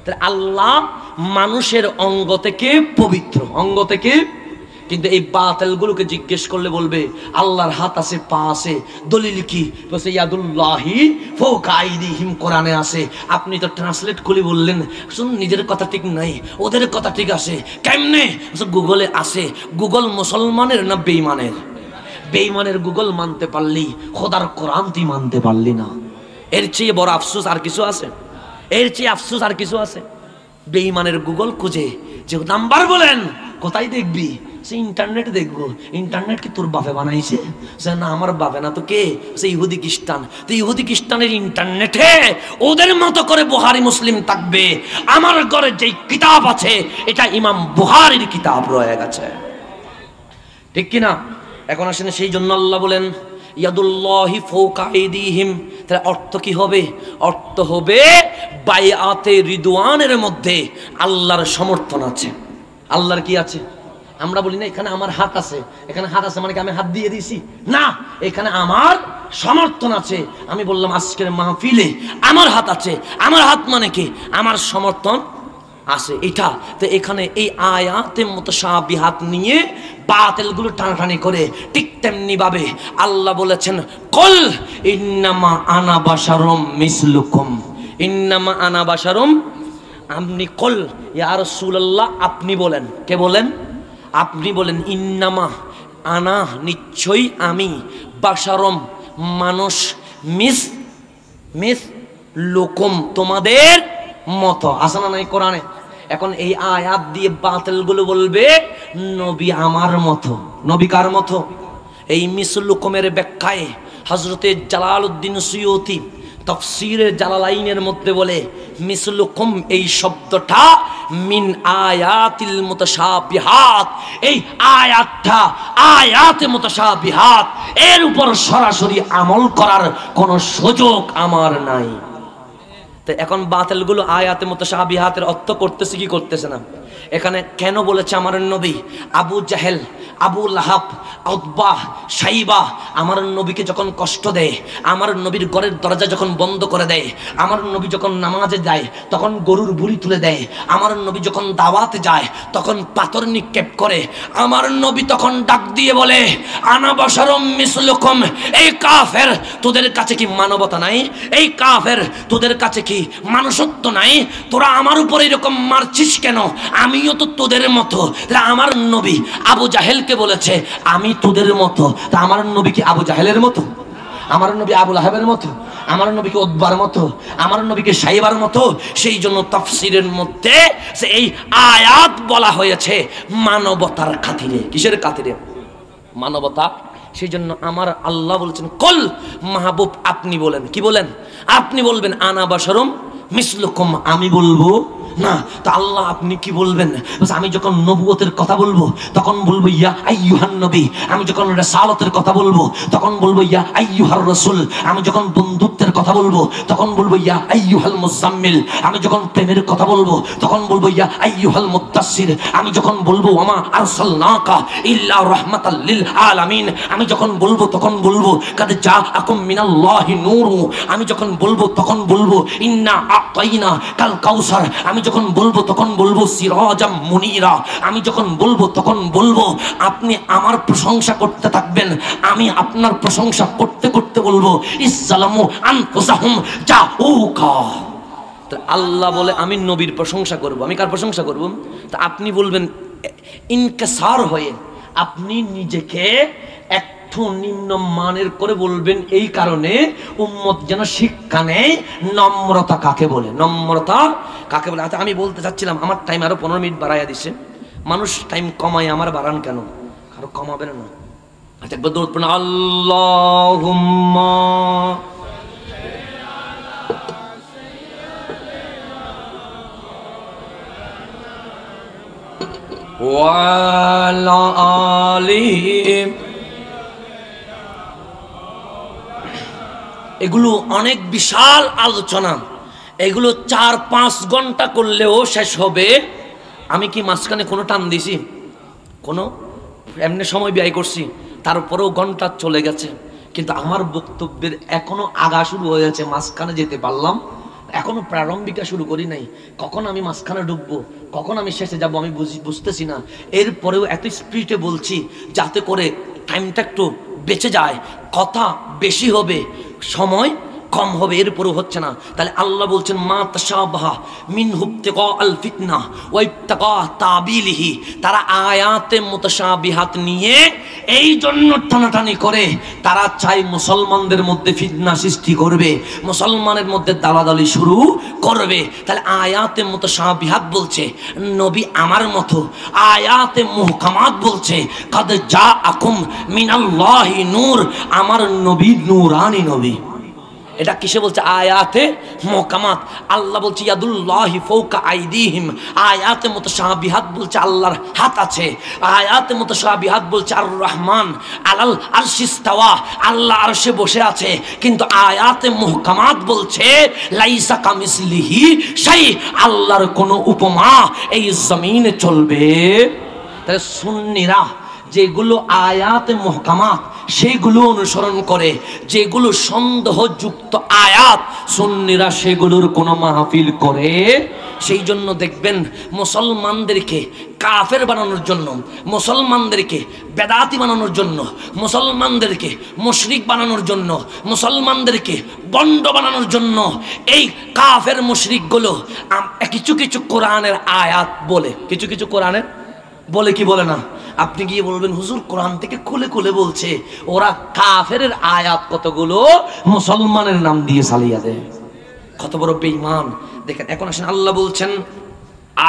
তাহলে আল্লাহ মানুষের অঙ্গ থেকে পবিত্র, অঙ্গ থেকে। কিন্তু এই বাতিলগুলোকে জিজ্ঞেস করলে বলবে আল্লাহর হাত আছে, পা আছে, দলিল কি? বলছে ইয়াদুল্লাহি ফাওকা আইদিহিম, কোরআনে আছে। আপনি তো ট্রান্সলেট করে বললেন, শুনুন নিজের কথা ঠিক নাই, ওদের কথা ঠিক আছে, কেমনে? গুগলে আছে। গুগল মুসলমানের না বেঈমানের? বেঈমানের গুগল মানতে পারলি, খোদার কোরআন তুই মানতে পারলি না। এর চেয়ে বড় আফসোস আর কিছু আছে? এর চেয়ে আফসোস আর কিছু আছে? বেঈমানের গুগল খুঁজে যে নাম্বার বলেন, কোথায় দেখবি? সে ইন্টারনেটে দেখবো। ইন্টারনেট কি তোর বাপে বানাইছে? সে না, আমার বাপে না তো কে? সে ইহুদি খ্রিস্টান। তো ইহুদি খ্রিস্টানের ইন্টারনেটে ওদের মতো করে বুখারী মুসলিম থাকবে। আমার ঘরে যেই কিতাব আছে এটা ইমাম বুখারীর কিতাব রয়ে গেছে, ঠিক কিনা? এখন আসেন, সেই জন্য আল্লাহ বলেন ইয়াদুল্লাহি ফাওকা আইদিহিম। তাহলে অর্থ কি হবে? অর্থ হবে বাইআতে রিদওয়ানের মধ্যে আল্লাহর সমর্থন আছে। আল্লাহর কি আছে? আমরা বলি না এখানে আমার হাত আছে, এখানে হাত আছে মানে কি আমি হাত দিয়ে দিয়েছি? না, এখানে আমার সমর্থন আছে। আমি বললাম আজকের মাহফিলে আমার হাত আছে, আমার হাত মানে কি? আমার সমর্থন আছে এটা। তো এখানে এই আয়াতে মুতাশাবিহাত নিয়ে বাতিলগুলো টানাটানি করে, ঠিক তেমনি ভাবে আল্লাহ বলেছেন কুল ইন্নামা আনা বাশারুম মিসলুকুম, ইন্নামা আনা বাশারুম। আপনি কুল ইয়া রাসূলুল্লাহ, আপনি বলেন। কে বলেন? আপনি বলেন ইন্নামা আনা, নিশ্চয়ই আমি, বাশারুম মানুষ, মিস লুকুম তোমাদের মতো। আছে না নাই কোরআনে? এখন এই আয়াত দিয়ে বাতিলগুলো বলবে নবী আমার মতো। নবী কার মতো? এই মিসলুকুমের ব্যাখ্যায় হযরতে জালালউদ্দিন সুয়ুতি তাফসীরে জালালাইনের মধ্যে বলে মিসলুকুম এই শব্দটা মিন আয়াতিল মুতাশাবিহাত। এই আয়াতটা আয়াতে মুতাশাবিহাত, এর উপর সরাসরি আমল করার কোনো সুযোগ আমার নাই। তো এখন বাতিলগুলো আয়াতে মুতাশাবিহাতের অর্থ করতেছে কি করতেছে না? এখানে কেন বলেছে আমার নবী? আবু জাহেল, আবু লাহাব, উতবা, শাইবা আমার নবীকে যখন কষ্ট দেয়, আমার নবীর ঘরের দরজা যখন বন্ধ করে দেয়, আমার নবী যখন নামাজে যায় তখন গরুর বুড়ি তুলে দেয়, আমার নবী যখন দাওয়াতে যায় তখন পাথর নিক্ষেপ করে, আমার নবী তখন ডাক দিয়ে বলে আনা বাশারুম মিসলুকুম। এই কাফের, তোদের কাছে কি মানবতা নাই? এই কাফের, তোদের কাছে কি মানুষত্ব নাই? তোরা আমার উপর এরকম মারছিস কেন? আমিও তো তোদের মতো। আমার নবী আবু জাহেলকে বলেছে আমি তোদের মতো। তা আমার নবী কি আবু জাহেলের মতো? আমার নবী আবু লাহাবের মতো? আমার নবীকে উতবার মতো? আমার নবীকে শাইবার মতো? সেই জন্য তাফসীরের মধ্যে এই আয়াত বলা হয়েছে মানবতার খাতিরে। কিসের খাতিরে? মানবতা। সেই জন্য আমার আল্লাহ বলেছেন কুল, মাহবুব আপনি বলেন। কি বলেন? আপনি বলবেন আনা বাশারুম মিসলুকুম, আমি বলবো না। তো আল্লাহ আপনি কি বলবেন? আমি যখন নবুয়তের কথা বলবো তখন বলবো ইয়া আইয়ুহান নবী। আমি যখন রিসালাতের কথা বলবো তখন বলবো ইয়া আইয়ুহার রাসূল। আমি যখন বন্ধুত্বের কথা বলবো তখন বলবো ইয়া আইয়ুহাল মুজাম্মিল। আমি যখন প্রেমের কথা বলবো তখন বলবো ইয়া আইয়ুহাল মুদ্দাসসির। আমি যখন বলবো ওয়ামা আরসালনাকা ইল্লা রাহমাতাল লিল আলামিন। আমি যখন বলবো তখন বলবো কাদ জাআকুম মিনাল্লাহি নূরু। আমি যখন বলবো তখন বলবো ইন্না আতাইনা কাল কাউসার। আমি যখন বলবো তখন বলবো সিরাজাম মুনিরা। আমি যখন বলবো তখন বলবো। আপনি আমার প্রশংসা করতে থাকবেন, আমি আপনার প্রশংসা করতে করতে বলবো ইসলামু আনফুসাহুম জাউকা। আল্লাহ বলে আমি নবীর প্রশংসা করব। আমি কার প্রশংসা করব? তা আপনি বলবেন ইনকিসার হয়ে, আপনি নিজেকে একটু নিম্ন মানের করে বলবেন। এই কারণে উম্মত যেন শিক্ষা নেয় নম্রতা কাকে বলে, নম্রতা কাকে বলে। আচ্ছা, আমি বলতে চাচ্ছিলাম আমার টাইম আরো 15 মিনিট বাড়াইয়া দিচ্ছে মানুষ। টাইম কমায় আমার বাড়ান কেন? কারো কমাবে না। আচ্ছা, একবার দৌড় পড়ুন আল্লাহুম্মা ওয়ালা আলিহি। এগুলো অনেক বিশাল আলোচনা, এগুলো 4-5 ঘন্টা করলেও শেষ হবে। আমি কি মাঝখানে কোনো টান দিছি? কোনো এমনি সময় ব্যয় করছি? তারপরেও ঘন্টা চলে গেছে, কিন্তু আমার বক্তব্যের এখনো আগা শুরু হয়েছে, মাঝখানে যেতে পারলাম, এখনো প্রারম্ভিকা শুরু করি নাই। কখন আমি মাঝখানে ঢুকবো, কখন আমি শেষে যাব আমি বুঝতেছি না। এরপরেও এত স্পিডে বলছি যাতে করে টাইমটা একটু বেঁচে যায়, কথা বেশি হবে, সময় কম হবে, এরপরেও হচ্ছে না। তাহলে আল্লাহ বলছেন মা তাশাবাহা মিনহু ইবতিগা আল ফিতনা ওয়া ইবতিগা তাবিলিহি। তারা আয়াতে মুতাশাবিহাত নিয়ে এই জন্য টানাটানি করে, তারা চায় মুসলমানদের মধ্যে ফিতনা সৃষ্টি করবে, মুসলমানের মধ্যে দালাদালি শুরু করবে। তাহলে আয়াতে মুতাশাবিহাত বলছে নবী আমার মতো, আয়াতে মুহকামাত বলছে কাদ জাআকুম মিনাল্লাহি নূর, আমার নবী নূরানী নবী। এটা কিসে বলছে? আয়াতে মুহকামাত। আল্লাহ বলছে ইয়াদুল্লাহি ফাওকা আইদিহিম, আয়াতে মুতাশাবিহাত বলছে আল্লাহর হাত আছে, আয়াতে মুতাশাবিহাত বলছে আর রহমান আলাল আরশিস্তাওয়া, আল্লাহ আরশে বসে আছে। কিন্তু আয়াতে মুহকামাত বলছে লাইসা কামিসলিহি শাই, আল্লাহর কোনো উপমা এই জমিনে চলবে। তাহলে সুন্নিরা যেগুলো আয়াতে মুহকামাত সেগুলো অনুসরণ করে, যেগুলো সন্দেহযুক্ত আয়াত সুন্নিরা সেগুলোর কোনো মাহফিল করে। সেই জন্য দেখবেন মুসলমানদেরকে কাফের বানানোর জন্য, মুসলমানদেরকে বেদাতি বানানোর জন্য, মুসলমানদেরকে মুশরিক বানানোর জন্য, মুসলমানদেরকে বন্ড বানানোর জন্য এই কাফের মুশরিকগুলো কিছু কিছু কোরআনের আয়াত বলে, কিছু কিছু কোরআনের বলে কি বলে না? আপনি গিয়ে বলবেন হুজুর কোরআন থেকে খুলে খুলে বলছে, ওরা কাফের আয়াত কতগুলো মুসলমানের নাম দিয়ে চালিয়ে দেয়, কত বড় বেঈমান দেখেন। এখন আসেন আল্লাহ বলছেন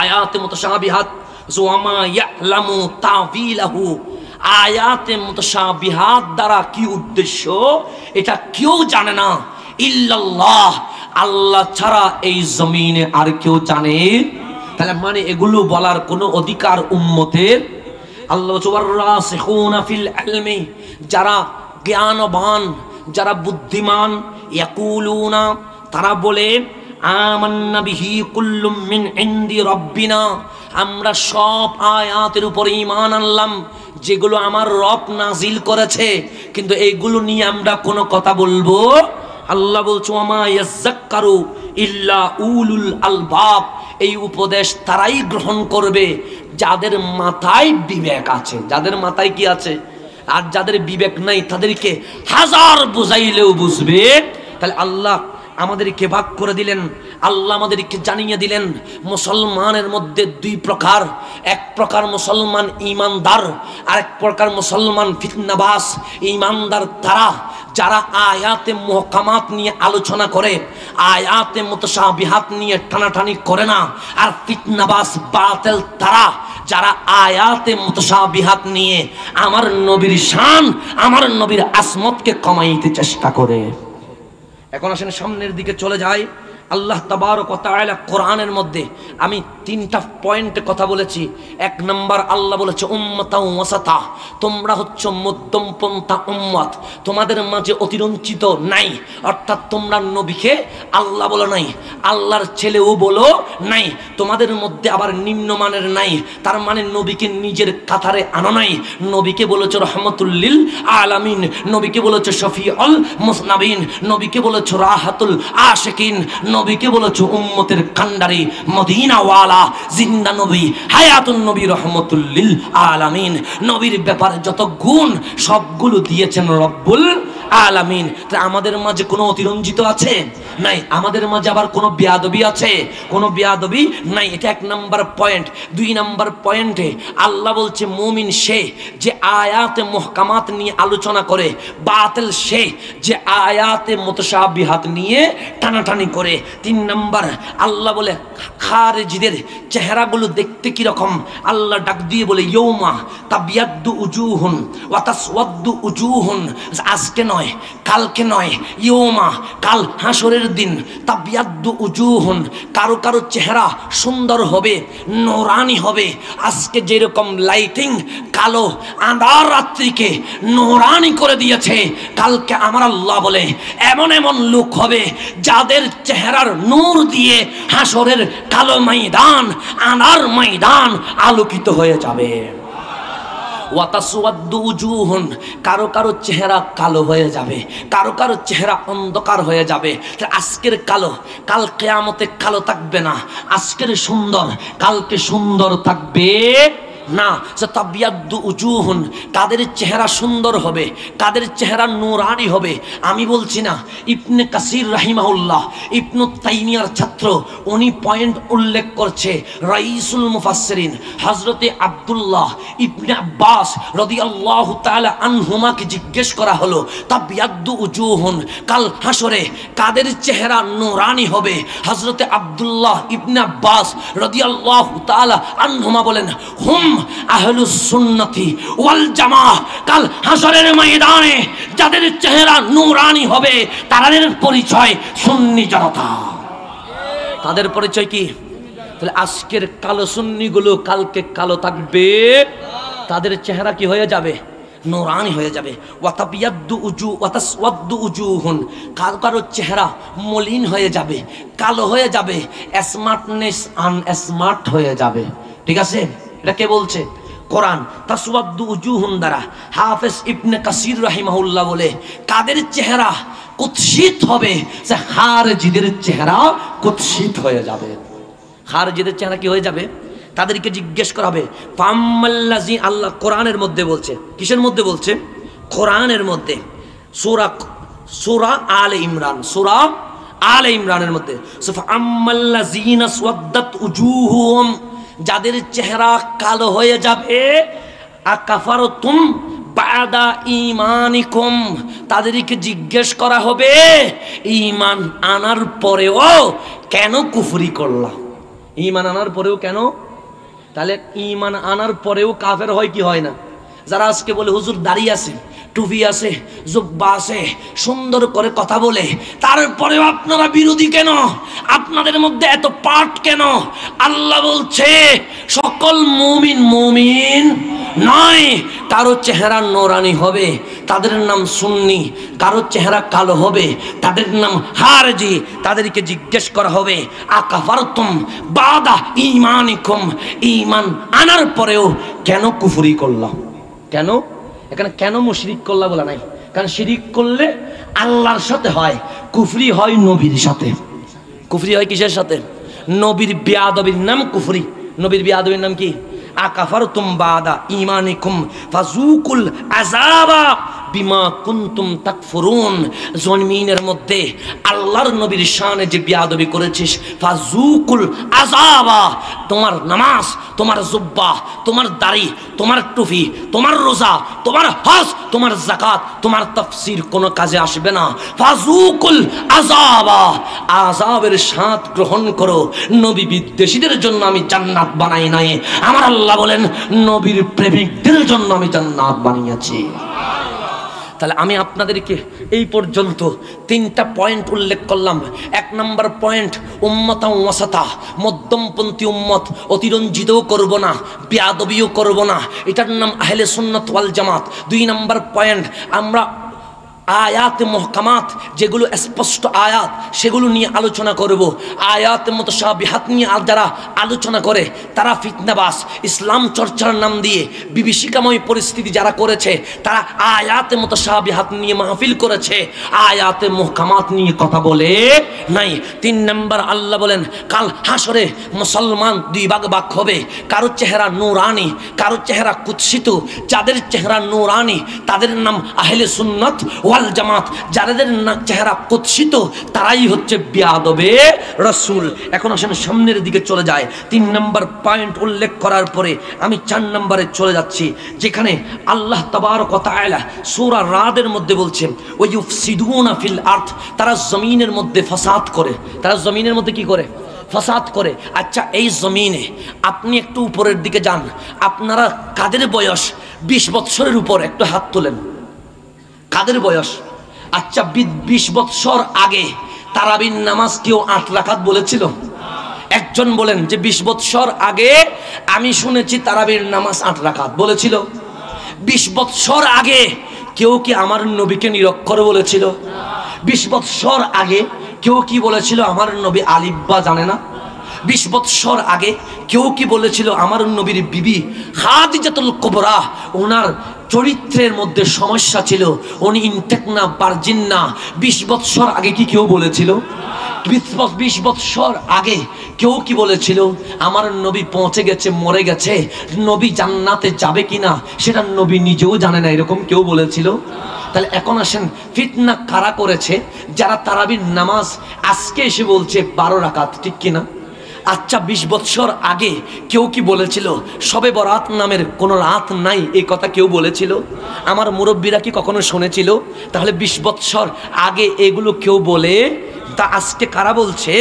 আয়াতে মুতাশাবিহাত ওয়ামা ইয়ালামু তাবিলাহু, আয়াতে মুতাশাবিহাত দ্বারা কি উদ্দেশ্য এটা কেউ জানে না ইল্লাল্লাহ, আল্লাহ ছাড়া এই জমিনে আর কেউ জানে। তাহলে মানে এগুলো বলার কোনো অধিকার উম্মতের। আল্লাহ রাসিখুনা ফিল ইলমি, যারা জ্ঞানবান, যারা বুদ্ধিমান, ইয়াকুলুনা, তারা বলে আমান্না বিহি কুল্লুম মিন ইনদি রাব্বিনা, আমরা সব আয়াতের উপর ঈমান আনলাম যেগুলো আমার রব নাজিল করেছে, কিন্তু এইগুলো নিয়ে আমরা কোনো কথা বলবো? আল্লাহ বলছে ওয়ামা ইয়াযাক্কারু ইল্লা উলুল আলবাব, এই উপদেশ তারাই গ্রহণ করবে যাদের মাথায় বিবেক আছে। যাদের মাথায় কি আছে? আর যাদের বিবেক নাই তাদেরকে হাজার বুঝাইলেও বুঝবে। তাহলে আল্লাহ আমাদেরকে ভাগ করে দিলেন, আল্লাহ আমাদেরকে জানিয়ে দিলেন মুসলমানের মধ্যে দুই প্রকার, এক প্রকার মুসলমান ঈমানদার, আর এক প্রকার মুসলমান ফিতনাবাজ। ঈমানদার তারা যারা আয়াতে মুহকামাত নিয়ে আলোচনা করে, আয়াতে মুতাশাবিহাত নিয়ে টানাটানি করে না। আর ফিতনাবাজ বাতিল তারা যারা আয়াতে মুতাশাবিহাত নিয়ে আমার নবীর শান, আমার নবীর আসমতকে কমাইতে চেষ্টা করে। এখন আসেন সামনের দিকে চলে যায়। আল্লাহ তাবারক ওয়া তাআলা কোরআনের মধ্যে আমি 3টা পয়েন্টে কথা বলেছি। 1 নম্বর আল্লাহ বলেছে উম্মাতাও ওয়াসাতা, তোমরা হচ্ছে মধ্যমপন্থা উম্মত, তোমাদের মাঝে অতিরঞ্চিত নাই, অর্থাৎ তোমরা নবীকে আল্লাহ বলো নাই, আল্লাহর ছেলেও বলো নাই, তোমাদের মধ্যে আবার নিম্নমানের নাই, তার মানে নবীকে নিজের কাতারে আনো নাই। নবীকে বলেছে রহমাতুল লিল আলামিন, নবীকে বলেছে শফিউল মুসনাবিন, নবীকে বলেছে রাহাতুল আশিকিন, নবীকে বলেছে উম্মতের কান্ডারি মদিনাওয়ালা জিন্দা নবী হায়াতুন নবী রহমাতুল লিল আলামিন। নবীর ব্যাপারে যত গুণ সবগুলো দিয়েছেন রব্বুল আলামিন। তাই আমাদের মাঝে কোনো অতিরঞ্জিত আছে? নাই। আমাদের মাঝে আবার কোনো বেয়াদবি আছে? কোনো বেয়াদবি নাই। এটা 1 নম্বর পয়েন্ট। 2 নম্বর পয়েন্টে আল্লাহ বলছে মুমিন সে যে আয়াতে মুহকামাত নিয়ে আলোচনা করে, বাতিল সে যে আয়াতে মুতাশাবিহাত নিয়ে টানাটানি করে। 3 নম্বর আল্লাহ বলে খারিজিদের চেহারাগুলো দেখতে কিরকম, আল্লাহ ডাক দিয়ে বলে ইয়ৌমা তাবিয়াদ্দু উজুহুন ওয়া তাসওয়াদ্দু উজুহুন, আজকে নয় নয়, কালকে নয়, ইয়ৌমা, কাল হাসরের দিন, তাবিয়াদ্দু উজুহুন, কারো কারো চেহারা সুন্দর হবে, নোরানি হবে। আজকে যেরকম লাইটিং কালো আঁধার রাত্রিকে নোরানি করে দিয়েছে, কালকে আমার আল্লাহ বলে এমন এমন লোক হবে যাদের চেহারার নূর দিয়ে হাসরের কালো ময়দান, আনার ময়দান আলোকিত হয়ে যাবে। ওয়াতাসওয়াদ্দু উজুহুন, কারো কারো চেহারা কালো হয়ে যাবে, কারো কারো চেহারা অন্ধকার হয়ে যাবে। আজকের কালো কাল কিয়ামতে কালো থাকবে না, আজকের সুন্দর কালকে সুন্দর থাকবে না। তাবিয়াদ্দু উজুহুন, কাদের চেহারা সুন্দর হবে, কাদের চেহারা নূরানি হবে। আমি বলছি না, ইবনে কাসির রাহিমাহুল্লাহ, ইবনু তাইমিয়ার ছাত্র, উনি পয়েন্ট উল্লেখ করছে। রাইসুল মুফাসসিরিন হযরতে আব্দুল্লাহ ইবনে আব্বাস রাদিয়াল্লাহু তাআলা আনহুমাকে জিজ্ঞেস করা হলো, তাবিয়াদ্দু উজুহুন, কাল হাসরে কাদের চেহারা নূরানি হবে? হযরতে আব্দুল্লাহ ইবনে আব্বাস রাদিয়াল্লাহু তাআলা আনহুমা বলেন, হুম আহলুস সুন্নতি ওয়াল জামাআহ, কাল হাসরের ময়দানে যাদের চেহারা নূরানি হবে তাদের পরিচয় সুন্নি জনতা। তাদের পরিচয় কি? তাহলে আজকের কালো সুন্নিগুলো কালকে কালো থাকবে, তাদের চেহারা কি হয়ে যাবে? নূরানি হয়ে যাবে। ওয়াতাবিয়াদ্দু উজু ওয়াতাসওয়াদ্দু উজুহুন, কারো কারো চেহারা মলিন হয়ে যাবে, কালো হয়ে যাবে, স্মার্টনেস আনস্মার্ট হয়ে যাবে। ঠিক আছে, এটা কে বলছে? কোরআন। তাসওয়াদ্দু উজুহুন দ্বারা হাফেজ ইবনে কাসির রাহিমাহুল্লাহ বলে কাদের চেহারা কুৎসিত হবে? যে খারজিদের চেহারা কুৎসিত হয়ে যাবে। খারজিদের চেহারা কি হয়ে যাবে? তাদেরকে জিজ্ঞেস করা হবে। ফাম্মাল্লাযী, আল্লাহ কোরআনের মধ্যে বলছে। কিসের মধ্যে বলছে? কোরআনের মধ্যে, সূরা আলে ইমরান, সূরা আলে ইমরানের মধ্যে। ফাম্মাল্লাযীনা সুওয়াদ্দাত উজুহুহুম, যাদের চেহারা কালো হয়ে যাবে, আকাফারতুম বাদা ঈমানিকুম, তাদেরকে জিজ্ঞেস করা হবে ঈমান আনার পরেও কেন কুফরি করলা? ঈমান আনার পরেও কেন? তাহলে ঈমান আনার পরেও কাফের হয় কি হয় না? যারা আজকে বলে হুজুর দাড়ি আছে, টুপি আছে, জুব্বা আছে, সুন্দর করে কথা বলে, তারপরেও আপনারা বিরোধী কেন? আপনাদের মধ্যে এত পাট কেন? আল্লাহ বলছে সকল মুমিন মুমিন নয়, কারো চেহারা নোরানি হবে তাদের নাম সুন্নি, কারো চেহারা কালো হবে তাদের নাম খারজি। তাদেরকে জিজ্ঞেস করা হবে আকাফারতুম বাদা ঈমানিকুম, ঈমান আনার পরেও কেন কুফরি করলাম? কেন? এখানে কেন মুশরিক করলা বলা নাই, কারণ শিরিক করলে আল্লাহর সাথে হয়, কুফরি হয় নবীর সাথে। কুফরি হয় কিসের সাথে? নবীর বেয়াদবির নাম কুফরি। নবীর বেয়াদবির নাম কি? আকাফারতুম বাদা ঈমানিকুম ফাযুকুল আযাবা বিমা কুনতুম তাকফুরুন। জমিনের মধ্যে আল্লাহর নবীর শানে যে বেয়াদবি করেছিস, ফাযুকুল আযাবা, তোমার নামাজ, তোমার জুব্বা, তোমার দাড়ি, তোমার টুপি, তোমার রোজা, তোমার হজ, তোমার যাকাত, তোমার তাফসীর কোনো কাজে আসবে না। ফাযুকুল আযাবা, আযাবের স্বাদ গ্রহণ করো। নবী বিদ্বেষীদের জন্য আমি জান্নাত বানাই নাই, আমার আল্লাহ বলেন নবীর প্রেমিকদের জন্য আমি জান্নাত বানিয়েছি। তাহলে আমি আপনাদেরকে এই পর্যন্ত তিনটা পয়েন্ট উল্লেখ করলাম। এক নম্বর পয়েন্ট, উম্মতা ওয়াসাতা, মধ্যমপন্থী উম্মত, অতিরঞ্জিতও করব না, বেয়াদবিও করব না, এটার নাম আহলে সুন্নাত ওয়াল জামাত। দুই নম্বর পয়েন্ট, আমরা আয়াত মুহকামাত, যেগুলো স্পষ্ট আয়াত, সেগুলো নিয়ে আলোচনা করব। আয়াত মুতাশাবিহাত নিয়ে যারা আলোচনা করে তারা ফিতনাবাস। ইসলাম চর্চার নাম দিয়ে বিভীষিকাময় পরিস্থিতি যারা করেছে, তারা আয়াত মুতাশাবিহাত নিয়ে মাহফিল করেছে, আয়াতে মুহকামাত নিয়ে কথা বলে নাই। তিন নম্বর, আল্লাহ বলেন কাল হাসরে মুসলমান দুই ভাগ হবে, কারো চেহারা নূরানি, কারো চেহারা কুৎসিত। যাদের চেহারা নূরানি তাদের নাম আহলে সুন্নাত ওয়াল জামাত, যাদের চেহারা কুৎসিত তারাই হচ্ছে বেয়াদবে রাসূল। এখন আসেন সামনের দিকে চলে যায়। তিন নম্বর পয়েন্ট উল্লেখ করার পরে আমি চার নম্বরে চলে যাচ্ছি, যেখানে আল্লাহ তাবারক ওয়া তাআলা সূরা রাদের মধ্যে বলছেন ওয়ায়ুফসিদুনা ফিল আরদ, তারা জমিনের মধ্যে ফাসাদ করে। তারা জমিনের মধ্যে কি করে? ফাসাদ করে। আচ্ছা, এই জমিনে আপনি একটু উপরের দিকে যান, আপনারা কাদের বয়স 20 বছরের উপর? একটু হাত তোলেন। কাদের বয়স আচ্ছা 20 বছর আগে তারাবির নামাজ কেউ 8 রাকাত বলেছিল? একজন বলেন যে 20 বছর আগে আমি শুনেছি তারাবির নামাজ 8 রাকাত বলেছিল? 20 বছর আগে কেউ কি আমার নবীকে নিরক্ষর বলেছিল? 20 বছর আগে কেউ কি বলেছিল আমার নবী আলিফ বা জানে না? 20 বছর আগে কেউ কি বলেছিল আমার নবীর বিবি খাদিজাতুল কুবরা ওনার চরিত্রের মধ্যে সমস্যা ছিল, উনি ইনটেক না, ভার্জিন না? 20 বছর আগে কি কেউ বলেছিল? 20 বছর আগে কেউ কি বলেছিল আমার নবী পৌঁছে গেছে, মরে গেছে, নবী জান্নাতে যাবে কিনা সেটা নবী নিজেও জানে না, এরকম কেউ বলেছিল? তাহলে এখন আসেন, ফিতনা কারা করেছে? যারা তারাবির নামাজ আজকে এসে বলছে 12 রাকাত, ঠিক কিনা? আচ্ছা 20 বছর আগে কেউ কি বলেছিল শবে বরাত নামের কোনো রাত নাই? এই কথা কেউ বলেছিল? আমার মুরব্বীরা কি কখনো শুনেছিল? তাহলে 20 বছর আগে এগুলো কেউ বলে তা আজকে কারা বলছে?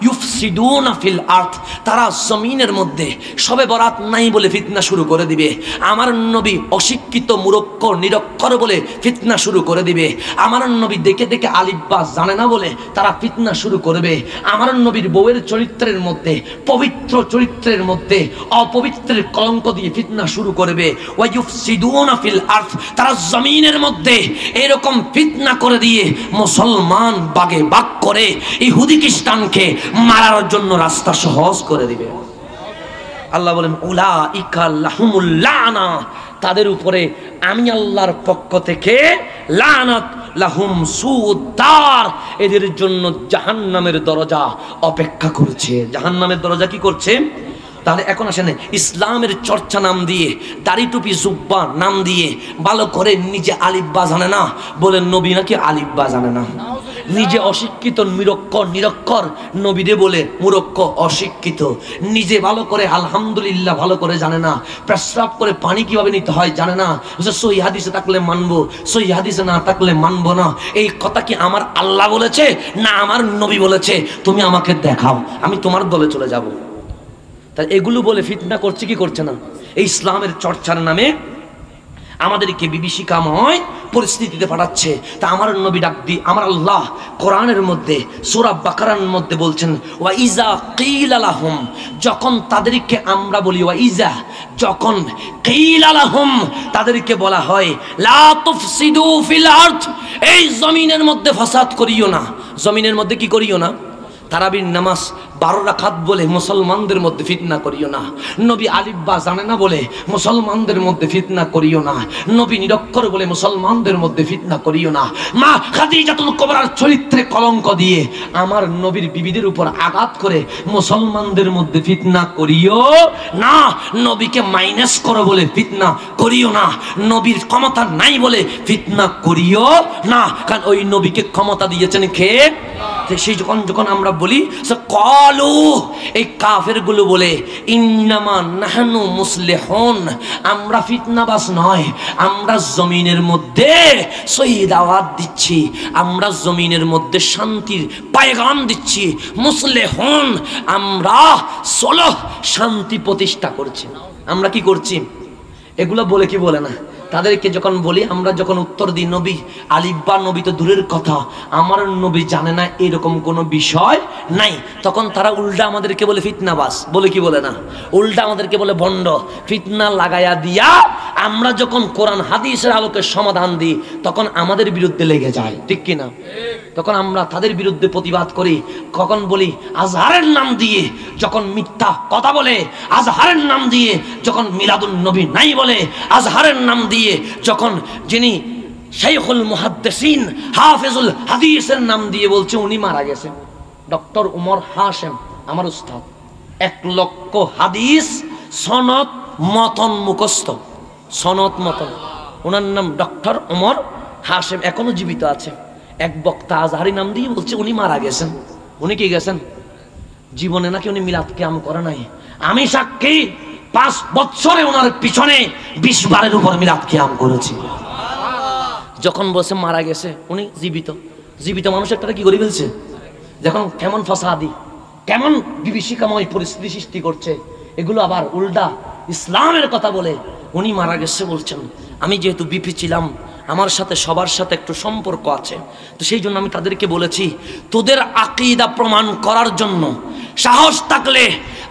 ইউফসিদুনা ফিল আরদ, তারা জমিনের মধ্যে শবে বরাত নাই বলে ফিতনা শুরু করে দিবে। আমার নবী অশিক্ষিত, মূর্খ, নিরক্ষর বলে ফিতনা শুরু করে দিবে। আমার নবী দেখে দেখে আলিফ বা জানে না বলে তারা ফিতনা শুরু করবে। আমার নবীর বউয়ের চরিত্রের মধ্যে, পবিত্র চরিত্রের মধ্যে অপবিত্রের কলঙ্ক দিয়ে ফিতনা শুরু করবে। ওয়াইফসিদুনা ফিল আরদ, তারা জমিনের মধ্যে এরকম ফিতনা করে দিয়ে মুসলমান বাগে বাগ করে ইহুদি খ্রিস্টানকে মারার জন্য রাস্তা সহজ করে দিবে। আল্লাহ বলেন উলাইকা লাহুমুল লানা, তাদের উপরে আমি আল্লাহর পক্ষ থেকে লানাত, লাহুম সুদার, এদের জন্য জাহান্নামের দরজা অপেক্ষা করছে। জাহান্নামের দরজা কি করছে? তাহলে এখন আসেন, ইসলামের চর্চা নাম দিয়ে, দাড়ি টুপি জুব্বা নাম দিয়ে ভালো করে নিজে আলিফ বা জানে না বলে নবী নাকি আলিফ বা জানে না। নিজে অশিক্ষিত, নিরক্ষর, নবীরে বলে মূর্খ, অশিক্ষিত। নিজে ভালো করে আলহামদুলিল্লাহ ভালো করে জানে না, প্রস্রাব করে পানি কিভাবে নিতে হয় জানে না। সহি হাদিসে থাকলে মানবো, সহি হাদিসে না থাকলে মানবো না। এই কথা কি আমার আল্লাহ বলেছে না আমার নবী বলেছে? তুমি আমাকে দেখাও, আমি তোমার দলে চলে যাব। তাই এগুলো বলে ফিতনা করছে কি করছে না? এই ইসলামের চর্চার নামে আমাদেরকে বিভীষিকাময় পরিস্থিতিতে পাঠাচ্ছে। তা আমার নবী ডাক দি, আমার আল্লাহ কোরআনের মধ্যে সূরা বাকারার মধ্যে বলছেন ওয়া ইজা কিলা লাহুম, যখন তাদেরকে আমরা বলি, ওয়া ইজা, যখন কিলা লাহুম, তাদেরকে বলা হয় লা তুফসিদু ফিল আরদ, এই জমিনের মধ্যে ফাসাদ করিও না। জমিনের মধ্যে কি করিও না? তারাবির নামাজ 12 রাকাত বলে মুসলমানদের মধ্যে ফিতনা করিও না। নবী আলিফ বা জানে না বলে মুসলমানদের মধ্যে ফিতনা করিও না। নবী নিরক্ষর বলে মুসলমানদের মধ্যে ফিতনা করিও না। মা খাদিজাতুল কুবরার চরিত্রে কলঙ্ক দিয়ে আমার নবীর বিবিদের উপর আঘাত করে মুসলমানদের মধ্যে ফিতনা করিও না। নবীকে মাইনাস করো বলে ফিতনা করিও না। নবীর ক্ষমতা নাই বলে ফিতনা করিও না, কারণ ওই নবীকে ক্ষমতা দিয়েছেন কে? সেই যখন আমরা বলি কলু, এই কাফেরগুলো বলে ইন্নামা নাহনু মুসলিহুন, আমরা ফিতনাবাজ নয়, আমরা জমিনের মধ্যে সহি দাওয়াত দিচ্ছি, আমরা জমিনের মধ্যে শান্তির পায়গাম দিচ্ছি। মুসলিহুন, আমরা সলহ, শান্তি প্রতিষ্ঠা করছি। আমরা কি করছি? এগুলো বলে কি বলে না? তাদেরকে যখন বলি, আমরা যখন উত্তর দিই নবী আলিফ বা নবী তো দূরের কথা, আমার নবী জানে না এরকম কোনো বিষয় নাই, তখন তারা উল্টা আমাদেরকে বলে ফিতনাবাজ, বলে কি বলে না? উল্টা আমাদেরকে বলে ভণ্ড। ফিতনা লাগাইয়া দিয়া আমরা যখন কোরআন হাদিসের আলোকে সমাধান দিই তখন আমাদের বিরুদ্ধে লেগে যায়, ঠিক কিনা? তখন আমরা তাদের বিরুদ্ধে প্রতিবাদ করি। কখন বলি আজহারের নাম দিয়ে যখন মিথ্যা কথা বলে, আজহারের নাম দিয়ে যখন মিলাদুন নবী নাই বলে, আজহারের নাম দিয়ে যখন যিনি শাইখুল মুহাদ্দিসিন হাফেজুল হাদিসের নাম দিয়ে বলছে উনি মারা গেছেন, ডক্টর উমর হাশেম আমার উস্তাদ, 1 লক্ষ হাদিস সনদ মতন মুখস্থ, সনদ মতন, ওনার নাম ডক্টর উমর হাশেম, এখনো জীবিত আছে। এক বক্তা আজহারি নাম দিয়ে বলছে উনি মারা গেছেন। উনি কি গেছেন? জীবনে নাকি উনি মিলাদ কিয়াম করে নাই। আমি সাক্ষী, 5 বছরে ওনার পিছনে 20 বারের উপর মিলাদ কিয়াম করেছি। যখন বলছে মারা গেছে, উনি জীবিত। জীবিত মানুষ একটা কি করে ফেলছে? যখন কেমন ফাসাদি, কেমন বিভীষিকাময় পরিস্থিতি সৃষ্টি করছে। এগুলো আবার উল্টা ইসলামের কথা বলে উনি মারা গেছে বলছেন। আমি যেহেতু বিপি ছিলাম, আমার সাথে সবার সাথে একটু সম্পর্ক আছে। তো সেই জন্য আমি তাদেরকে বলেছি, তোদের আকীদা প্রমাণ করার জন্য সাহস থাকলে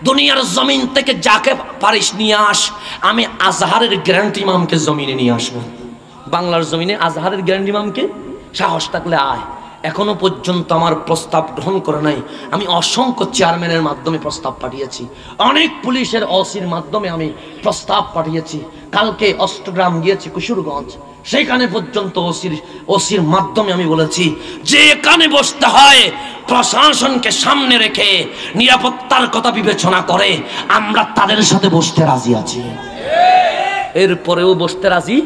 দুনিয়ার জমিন থেকে যাকে পারিস নিয়ে আস, আমি আজহারের গ্র্যান্ড ইমামকে জমিনে নিয়ে আসবো। বাংলার জমিনে আজহারের গ্র্যান্ড ইমামকে সাহস থাকলে আয়। এখনো পর্যন্ত আমার প্রস্তাব গ্রহণ করে নাই। আমি অসংখ্য চেয়ারম্যানের মাধ্যমে প্রস্তাব পাঠিয়েছি, অনেক পুলিশের ওসির মাধ্যমে আমি প্রস্তাব পাঠিয়েছি। কালকে অষ্টগ্রাম গিয়েছি, কিশোরগঞ্জ, সেখানে পর্যন্ত ওসির মাধ্যমে আমি বলেছি যে এখানে বসতে হয় প্রশাসনকে সামনে রেখে নিরাপত্তার কথা বিবেচনা করে আমরা তাদের সাথে বসতে রাজি আছি। এরপরেও বসতে রাজি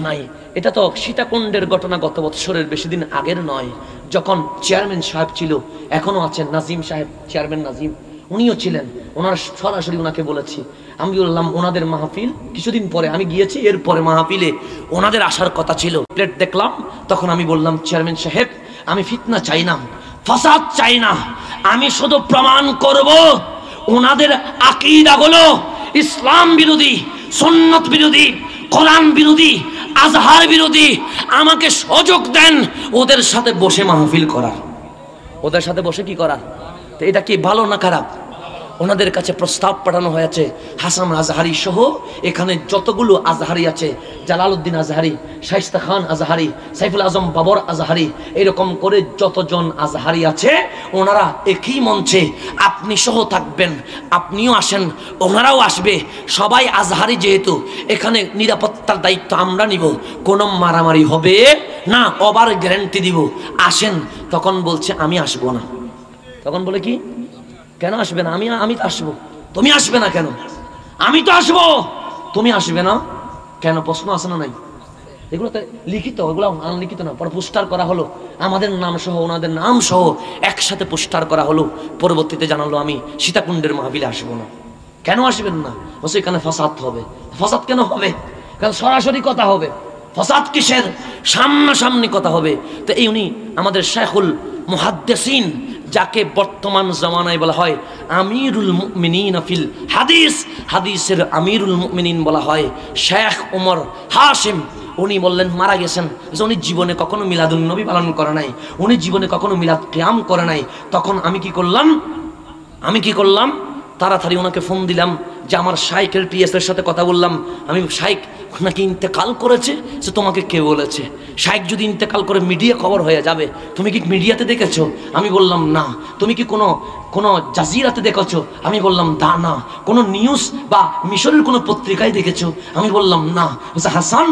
নাই। এটা তো সীতাকুণ্ডের ঘটনা, গত বছরের বেশি দিন আগের নয়, যখন চেয়ারম্যান সাহেব ছিল, এখনো আছেন নাজিম সাহেব, চেয়ারম্যান নাজিম, উনিও ছিলেন। ওনার সরাসরি ওনাকে বলেছি, আমি বললাম ওনাদের মাহফিল কিছুদিন পরে আমি গিয়েছি, এরপরে মাহফিলে ওনাদের আসার কথা ছিল, প্লেট দেখলাম, তখন আমি বললাম চেয়ারম্যান সাহেব আমি ফিতনা চাই না, ফাসাদ চাই না, আমি শুধু প্রমাণ করব ওনাদের আকীদাগুলো ইসলাম বিরোধী, সুন্নাত বিরোধী, কোরআন বিরোধী, আজহার বিরোধী। আমাকে সুযোগ দেন ওদের সাথে বসে মাহফিল করার, ওদের সাথে বসে কি করার। তো এটা কি ভালো না খারাপ? ওনাদের কাছে প্রস্তাব পাঠানো হয়েছে। হাসান আজহারি সহ এখানে যতগুলো আজহারি আছে, জালালউদ্দিন আজহারি, শাইস্তা খান আজহারি, সাইফুল আজম বাবর আজহারি, এরকম করে যতজন আজহারি আছে ওনারা একই মঞ্চে, আপনি সহ থাকবেন, আপনিও আসেন, ওনারাও আসবে, সবাই আজহারি যেহেতু এখানে নিরাপত্তার দায়িত্ব আমরা নিব, কোনো মারামারি হবে না, ওভার গ্যারান্টি দিব, আসেন। তখন বলছে আমি আসবো না। তখন বলে কি কেন আসবে না? আমি তো আসবো। তুমি আসবে না কেন? আমি তো আসবো, তুমি আসবে না কেন? প্রশ্ন আছে না নাই? এগুলো তো লিখিত, এগুলো আনলিখিত না। পরে পোস্টার করা হলো, আমাদের নাম সহ ওনাদের নাম সহ একসাথে পোস্টার করা হলো। পরবর্তীতে জানালো আমি সীতাকুণ্ডের মাহফিলে আসবো না। কেন আসবেন না? বলছে এখানে ফাসাদ হবে। ফাসাদ কেন হবে? কারণ সরাসরি কথা হবে। ফাসাদ কিসের? সামনাসামনি কথা হবে। তো এই উনি আমাদের শাইখুল মুহাদ্দিসিন, যাকে বর্তমান জামানায় বলা হয় আমিরুল মুমিনিন ফিল হাদিস, হাদিসের আমিরুল মুমিনিন বলা হয় শেখ ওমর হাশিম, উনি বললেন মারা গেছেন, যে উনি জীবনে কখনো মিলাদুন নবী পালন করে নাই, উনি জীবনে কখনো মিলাদ কিয়াম করে নাই। তখন আমি কি করলাম তাড়াতাড়ি ওনাকে ফোন দিলাম, যে আমার শাইখের পিএসের সাথে কথা বললাম, আমি শাইখ নাকি ইন্তেকাল করেছে, যে তোমাকে কে বলেছে? শাইখ যদি ইন্তেকাল করে মিডিয়া খবর হয়ে যাবে, তুমি কি মিডিয়াতে দেখেছো? আমি বললাম না। তুমি কি কোনো জাজিরাতে দেখেছো? আমি বললাম না। কোনো নিউজ বা মিশরের কোনো পত্রিকায় দেখেছো? আমি বললাম না। হাসান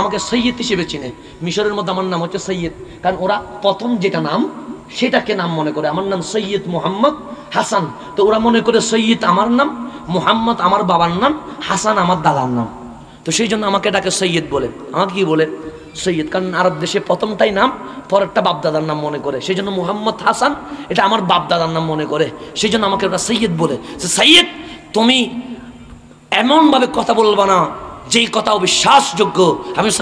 আমাকে সৈয়দ হিসেবে চিনে, মিশরের মধ্যে আমার নাম হচ্ছে সৈয়দ, কারণ ওরা প্রথম যেটা নাম সেটাকে নাম মনে করে। আমার নাম সৈয়দ মুহাম্মদ হাসান, তো ওরা মনে করে সৈয়দ আমার নাম, মুহাম্মদ আমার বাবার নাম, হাসান আমার দাদার নাম। তো সেই জন্য আমাকে ডাকে সৈয়দ বলে। আমাকে কি বলে? সৈয়দ। কারণ আরব দেশে প্রথমটাই নাম, পরেরটা বাপদাদার নাম মনে করে, সেই জন্য মুহাম্মদ হাসান এটা আমার বাপদাদার নাম মনে করে, সেই জন্য আমাকে ওরা সৈয়দ বলে। সৈয়দ তুমি এমনভাবে কথা বলবা না যেই কথা অবিশ্বাসযোগ্য।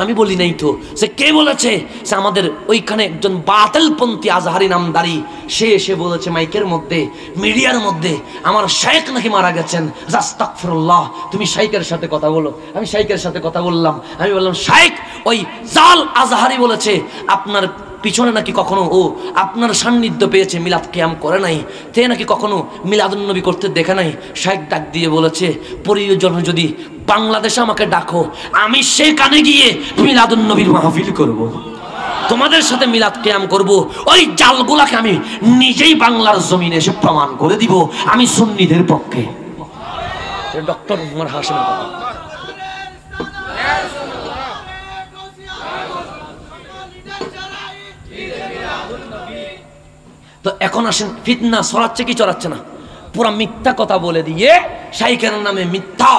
আমি বলি নাই তো। সে কে বলেছে? সে আমাদের ওইখানে একজন বাতিলপন্থী আজহারি নামদারি, সে এসে বলেছে মাইকের মধ্যে, মিডিয়ার মধ্যে, আমার শাইখ নাকি মারা গেছেন। আস্তাগফিরুল্লাহ, তুমি শাইখের সাথে কথা বলো। আমি শাইখের সাথে কথা বললাম। আমি বললাম শাইখ ওই জাল আজহারি বলেছে আপনার পিছনে নাকি কখনো ও আপনার সান্নিধ্য পেয়েছে, মিলাদ কিয়াম করে নাই, তে নাকি কখনো মিলাদুন্নবী করতে দেখে নাই। শাইখ ডাক দিয়ে বলেছে প্রয়োজন যদি বাংলাদেশে আমাকে ডাকো, আমি সেখানে গিয়ে মিলাদুন্নবীর মাহফিল করব, তোমাদের সাথে মিলাদ কিয়াম করব। ওই জালগুলাকে আমি নিজেই বাংলার জমিনে এসে প্রমাণ করে দিব আমি সুন্নিদের পক্ষে। ডক্টর ওমর হাশিমের কথা। তো এখন আসেন, ফিতনা ছড়াচ্ছে কি ছড়াচ্ছে না? পুরা মিথ্যা কথা বলে দিয়ে শাইখের নামে মিথ্যা,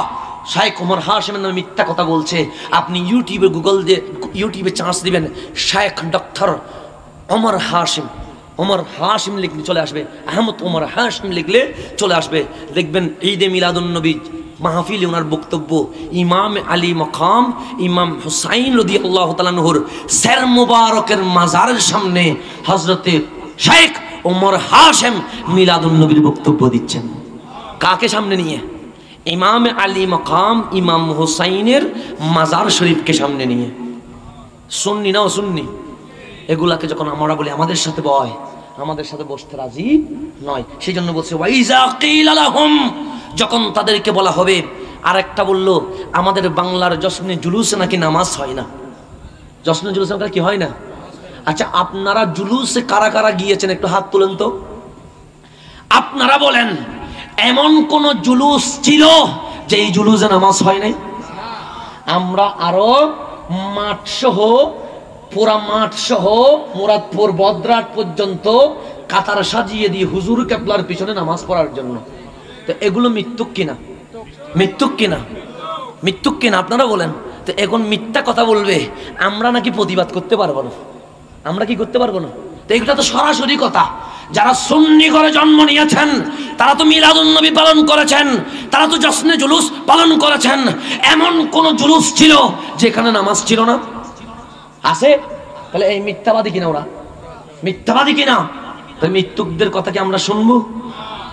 শাইখ ওমর হাশিমের নামে মিথ্যা কথা বলছে। আপনি ইউটিউবে ইউটিউবে চান্স দিবেন শাইখ ডক্টর ওমর হাশিম লিখলে চলে আসবে, আহমদ ওমর হাশিম লিখলে চলে আসবে। দেখবেন ঈদে মিলাদুন্নবী মাহফিলে ওনার বক্তব্য, ইমাম আলী মকাম ইমাম হুসাইন রাদিয়াল্লাহু তাআলা আনহুর সের মুবারকের মাজারের সামনে হযরতে শাইখ ওমর হাশিম মিলাদুন্নবীর বক্তব্য দিচ্ছেন। কাকে সামনে নিয়ে? ইমাম আলী মকাম ইমাম হুসাইনের মাজার শরীফকে সামনে নিয়ে। সুন্নি না সুন্নি, এগুলাকে যখন আমরা বলি আমাদের সাথে বয়, আমাদের সাথে বসতে রাজি নয়। সেই জন্য বলছে ওয়াইজা কিলা লাহুম, যখন তাদেরকে বলা হবে। আর একটা বললো আমাদের বাংলার জশ্নে জুলুসে নাকি নামাজ হয় না, জশ্নে জুলুসে কি হয় না? আচ্ছা আপনারা জুলুসে কারা কারা গিয়েছেন একটু হাত তুলেন তো। আপনারা বলেন এমন কোন জুলুস ছিল যে এই জুলুসে নামাজ হয় নাই? আমরা আরো মাঠ সহ, পুরা মাঠ সহ মুরাদপুর বদ্রাট পর্যন্ত কাতার সাজিয়ে দিয়ে হুজুর কেবলার পিছনে নামাজ পড়ার জন্য। তো এগুলো মৃত্যুক কিনা? মৃত্যুক কিনা? মৃত্যুক কিনা আপনারা বলেন। তো এখন মিথ্যা কথা বলবে, আমরা নাকি প্রতিবাদ করতে পারবো না, আমরা কি করতে পারবো না? তো এগুলো তো সরাসরি কথা। যারা সুন্নি ঘরে জন্ম নিয়েছেন তারা তো মিলাদুন নবী পালন করেছেন, তারা তো জশ্নে জুলুস পালন করেছেন। এমন কোন জুলুস ছিল যেখানে নামাজ ছিল না? আছে? তাহলে এই মিথ্যাবাদী কিনা ওরা? মিথ্যাবাদী কিনা? তো মৃত্যুকদের কথা কি আমরা শুনবো?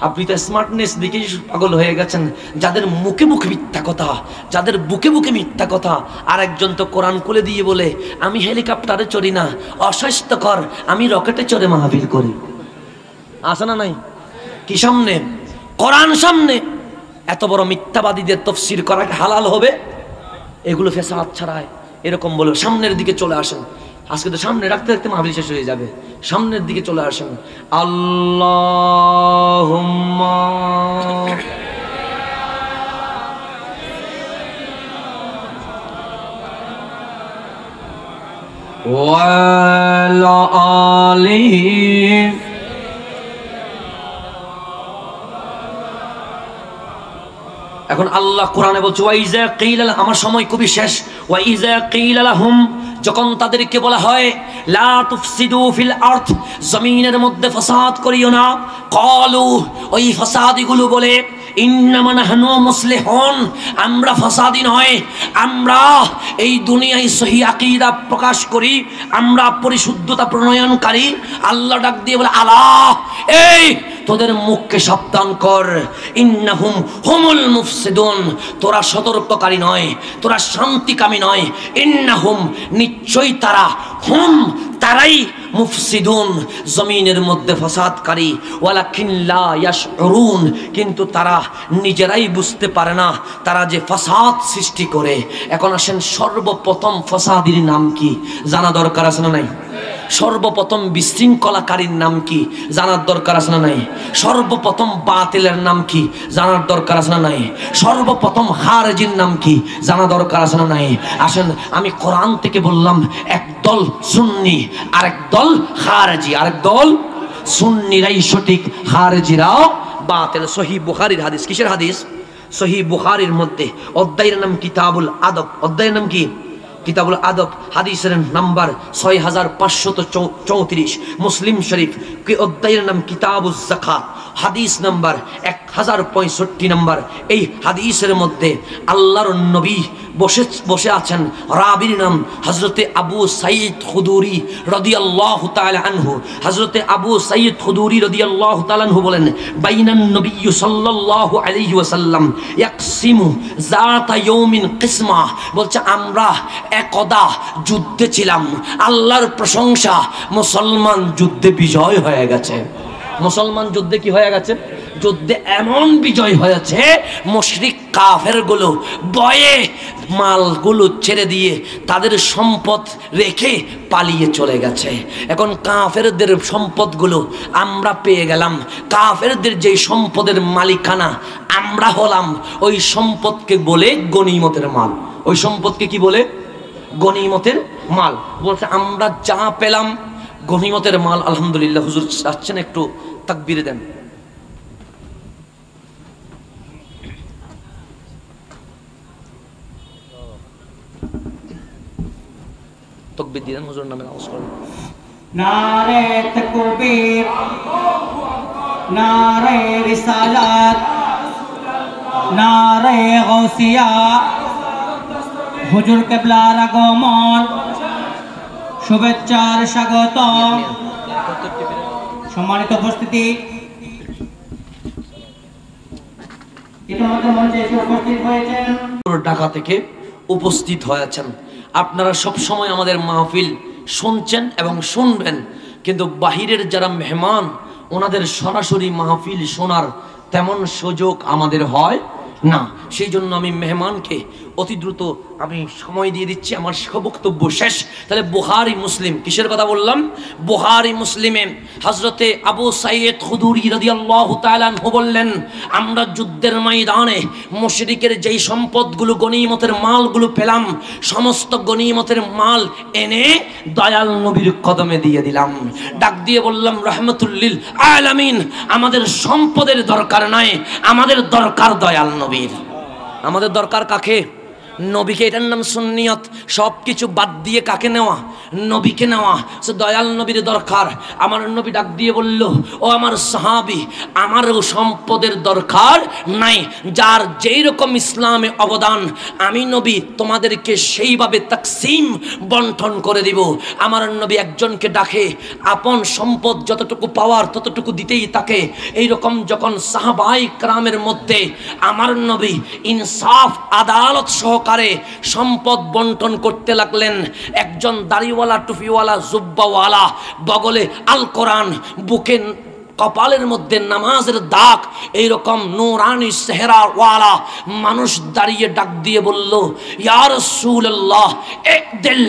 আপনি তো স্মার্টনেস দিকে পাগল হয়ে গেছেন। যাদের মুখে মুখে মিথ্যা কথা, যাদের বুকে বুকে মিথ্যা কথা। আর একজন তো কোরআন খুলে দিয়ে বলে আমি হেলিকপ্টারে চড়ি না, অস্বাস্থ্যকর, আমি রকেটে চড়ে মাহফিল করি। আছে না নাই? কি সামনে? কোরআন সামনে। এত বড় মিথ্যাবাদীদের তাফসীর করা হালাল হবে? এগুলো ফেসাদ ছাড়ায় এরকম বলে সামনের দিকে চলে আসেন। আজকে তো সামনে রাখতে রাখতে মাহফিল শেষ হয়ে যাবে। সামনের দিকে চলে আসেন। আল্লাহুম্মা ওয়া আলা আলিহি। এখন আল্লাহ কোরআনে বলছে ওয়াইজা কিলা, আমার সময় খুবই শেষ। ওয়াইজা কিলা লাহুম, যখন তাদেরকে বলা হয় লা তুফসিদু ফিল আরদ, জমিনের মধ্যে ফাসাদ করিও না। ক্বালু, ওই ফাসাদিগুলো বলে ইন্নামা নাহনু মুসলিহুন, আমরা ফাসাদি নয়, আমরা এই দুনিয়ায় সহি আকীদা প্রকাশ করি, আমরা পরিশুদ্ধতা প্রণয়নকারী। আল্লাহ ডাক দিয়ে বলে আলা, এই তোদের মুখকে সাবধান কর, ইন্নাহুম হুমুল মুফসিদুন, তোরা সতর্ককারী নয়, তোরা শান্তিকামী নয়। ইন্নাহুম, নিশ্চয়ই তারা, হুম তারাই, মুফসিদুন জমিনের মধ্যে ফাসাদকারী। ওয়ালাকিন লা ইয়াশউরুন, কিন্তু তারা নিজেরাই বুঝতে পারে না তারা যে ফাসাদ সৃষ্টি করে। এখন আসেন সর্বপ্রথম ফাসাদির নাম কি জানা দরকার আছে না নাই? সর্বপ্রথম বিশৃঙ্খলাকারীর নাম কি জানার দরকার আছে না নাই? সর্বপ্রথম বাতিলের নাম কি জানার দরকার আছে না নাই? সর্বপ্রথম খারেজির নাম কি জানা দরকার আছে না নাই? আসেন আমি কোরআন থেকে বললাম, একদল সুন্নি, আরেক দল খারেজি। আরেক দল সুন্নিরাই সঠিক, খারেজিরাও বাতিল। সহিহ বুখারীর হাদিস। কিসের হাদিস? সহিহ বুখারীর মধ্যে অধ্যায়ের নাম কিতাবুল আদব। অধ্যায়ের নাম কি? কিতাবুল আদব। হাদিসের নাম্বার 6534। মুসলিম শরীফ কি অধ্যায়ের নাম কিতাবুজ যাকাত, হাদিস নাম্বার 1065 নাম্বার। এই হাদিসের মধ্যে আল্লাহর নবী বসে আছেন, রাবীর নাম হযরতে আবু সাঈদ খুদরি রাদিয়াল্লাহু তাআলা আনহু। হযরতে আবু সাঈদ খুদরি রাদিয়াল্লাহু তাআলা আনহু বলেন, বাইনান নবী সাল্লাল্লাহু আলাইহি ওয়াসাল্লাম ইয়াকসিমু যাতা ইয়াউমিন কিসমা, বলছে আমরা একদা যুদ্ধে ছিলাম, আল্লাহর প্রশংসা, মুসলমান যুদ্ধে বিজয় হয়ে গেছে। মুসলমান যুদ্ধে কি হয়ে গেছে? যুদ্ধে এমন বিজয় হয়েছে, মুশরিক কাফেরগুলো ভয়ে মালগুলো ছেড়ে দিয়ে তাদের সম্পদ রেখে পালিয়ে চলে গেছে। এখন কাফেরদের সম্পদগুলো আমরা পেয়ে গেলাম। কাফেরদের যে সম্পদের মালিকানা আমরা হলাম, ওই সম্পদকে বলে গনিমতের মাল। ওই সম্পদকে কি বলে? গনিমতের মাল। বলছে আমরা যা পেলাম গনিমতের মাল। আলহামদুলিল্লাহ। হুজুর চাচ্ছেন একটু তাকবীর দেন। তাকবীর দিলেন, হুজুর নামে নামাজ পড়েন। নারে তাকবীর, নারে রিসালাত, নারে গাউসিয়া, হুজুর কেবলার আগমন, শুভেচ্ছার স্বাগত। সম্মানিত উপস্থিতি, ইতিমধ্যে মঞ্চে এসে উপস্থিত হয়েছেন, ঢাকা থেকে উপস্থিত হয়েছেন। আপনারা সব সময় আমাদের মাহফিল শুনছেন এবং শুনবেন, কিন্তু বাহিরের যারা মেহমান ওনাদের সরাসরি মাহফিল শোনার তেমন সুযোগ আমাদের হয় না। সেই জন্য আমি মেহমানকে অতি দ্রুত আমি সময় দিয়ে দিচ্ছি, আমার বক্তব্য শেষ। তাহলে বুখারী মুসলিম, কিসের কথা বললাম? বুখারী মুসলিমে হযরতে আবু সাঈদ খুদরি রাদিয়াল্লাহু তাআলা আনহু বললেন, আমরা যুদ্ধের ময়দানে মুশরিকের যেই সম্পদগুলো গনিমতের মালগুলো পেলাম, সমস্ত গনিমতের মাল এনে দয়াল নবীর কদমে দিয়ে দিলাম। ডাক দিয়ে বললাম, রাহমাতুল লিল আলামিন, আমাদের সম্পদের দরকার নাই, আমাদের দরকার দয়াল নবীর। আমাদের দরকার কাকে? নবীকে। এটার নাম সুন্নিয়ত। সব কিছু বাদ দিয়ে কাকে নেওয়া? নবীকে নেওয়া। সে দয়াল নবীর দরকার। আমার নবী ডাক দিয়ে বলল, ও আমার সাহাবী, আমারও সম্পদের দরকার নাই, যার যেই রকম ইসলামে অবদান আমি নবী তোমাদেরকে সেইভাবে তাকসিম বন্টন করে দিব। আমার নবী একজনকে ডাকে, আপন সম্পদ যতটুকু পাওয়ার ততটুকু দিতেই তাকে। এইরকম যখন সাহাবায়ে কেরামের মধ্যে আমার নবী ইনসাফ আদালত সহকারে সম্পদ বন্টন করতে লাগলেন। একজন দাড়িওয়ালা, টুপিওয়ালা, জুব্বাওয়ালা, বগলে আল কোরআন, বুকে কপালের মধ্যে নামাজের দাগ, এইরকম নূরানি চেহারাওয়ালা মানুষ দাঁড়িয়ে ডাক দিয়ে বলল, ইয়া রাসূলুল্লাহ ইদিল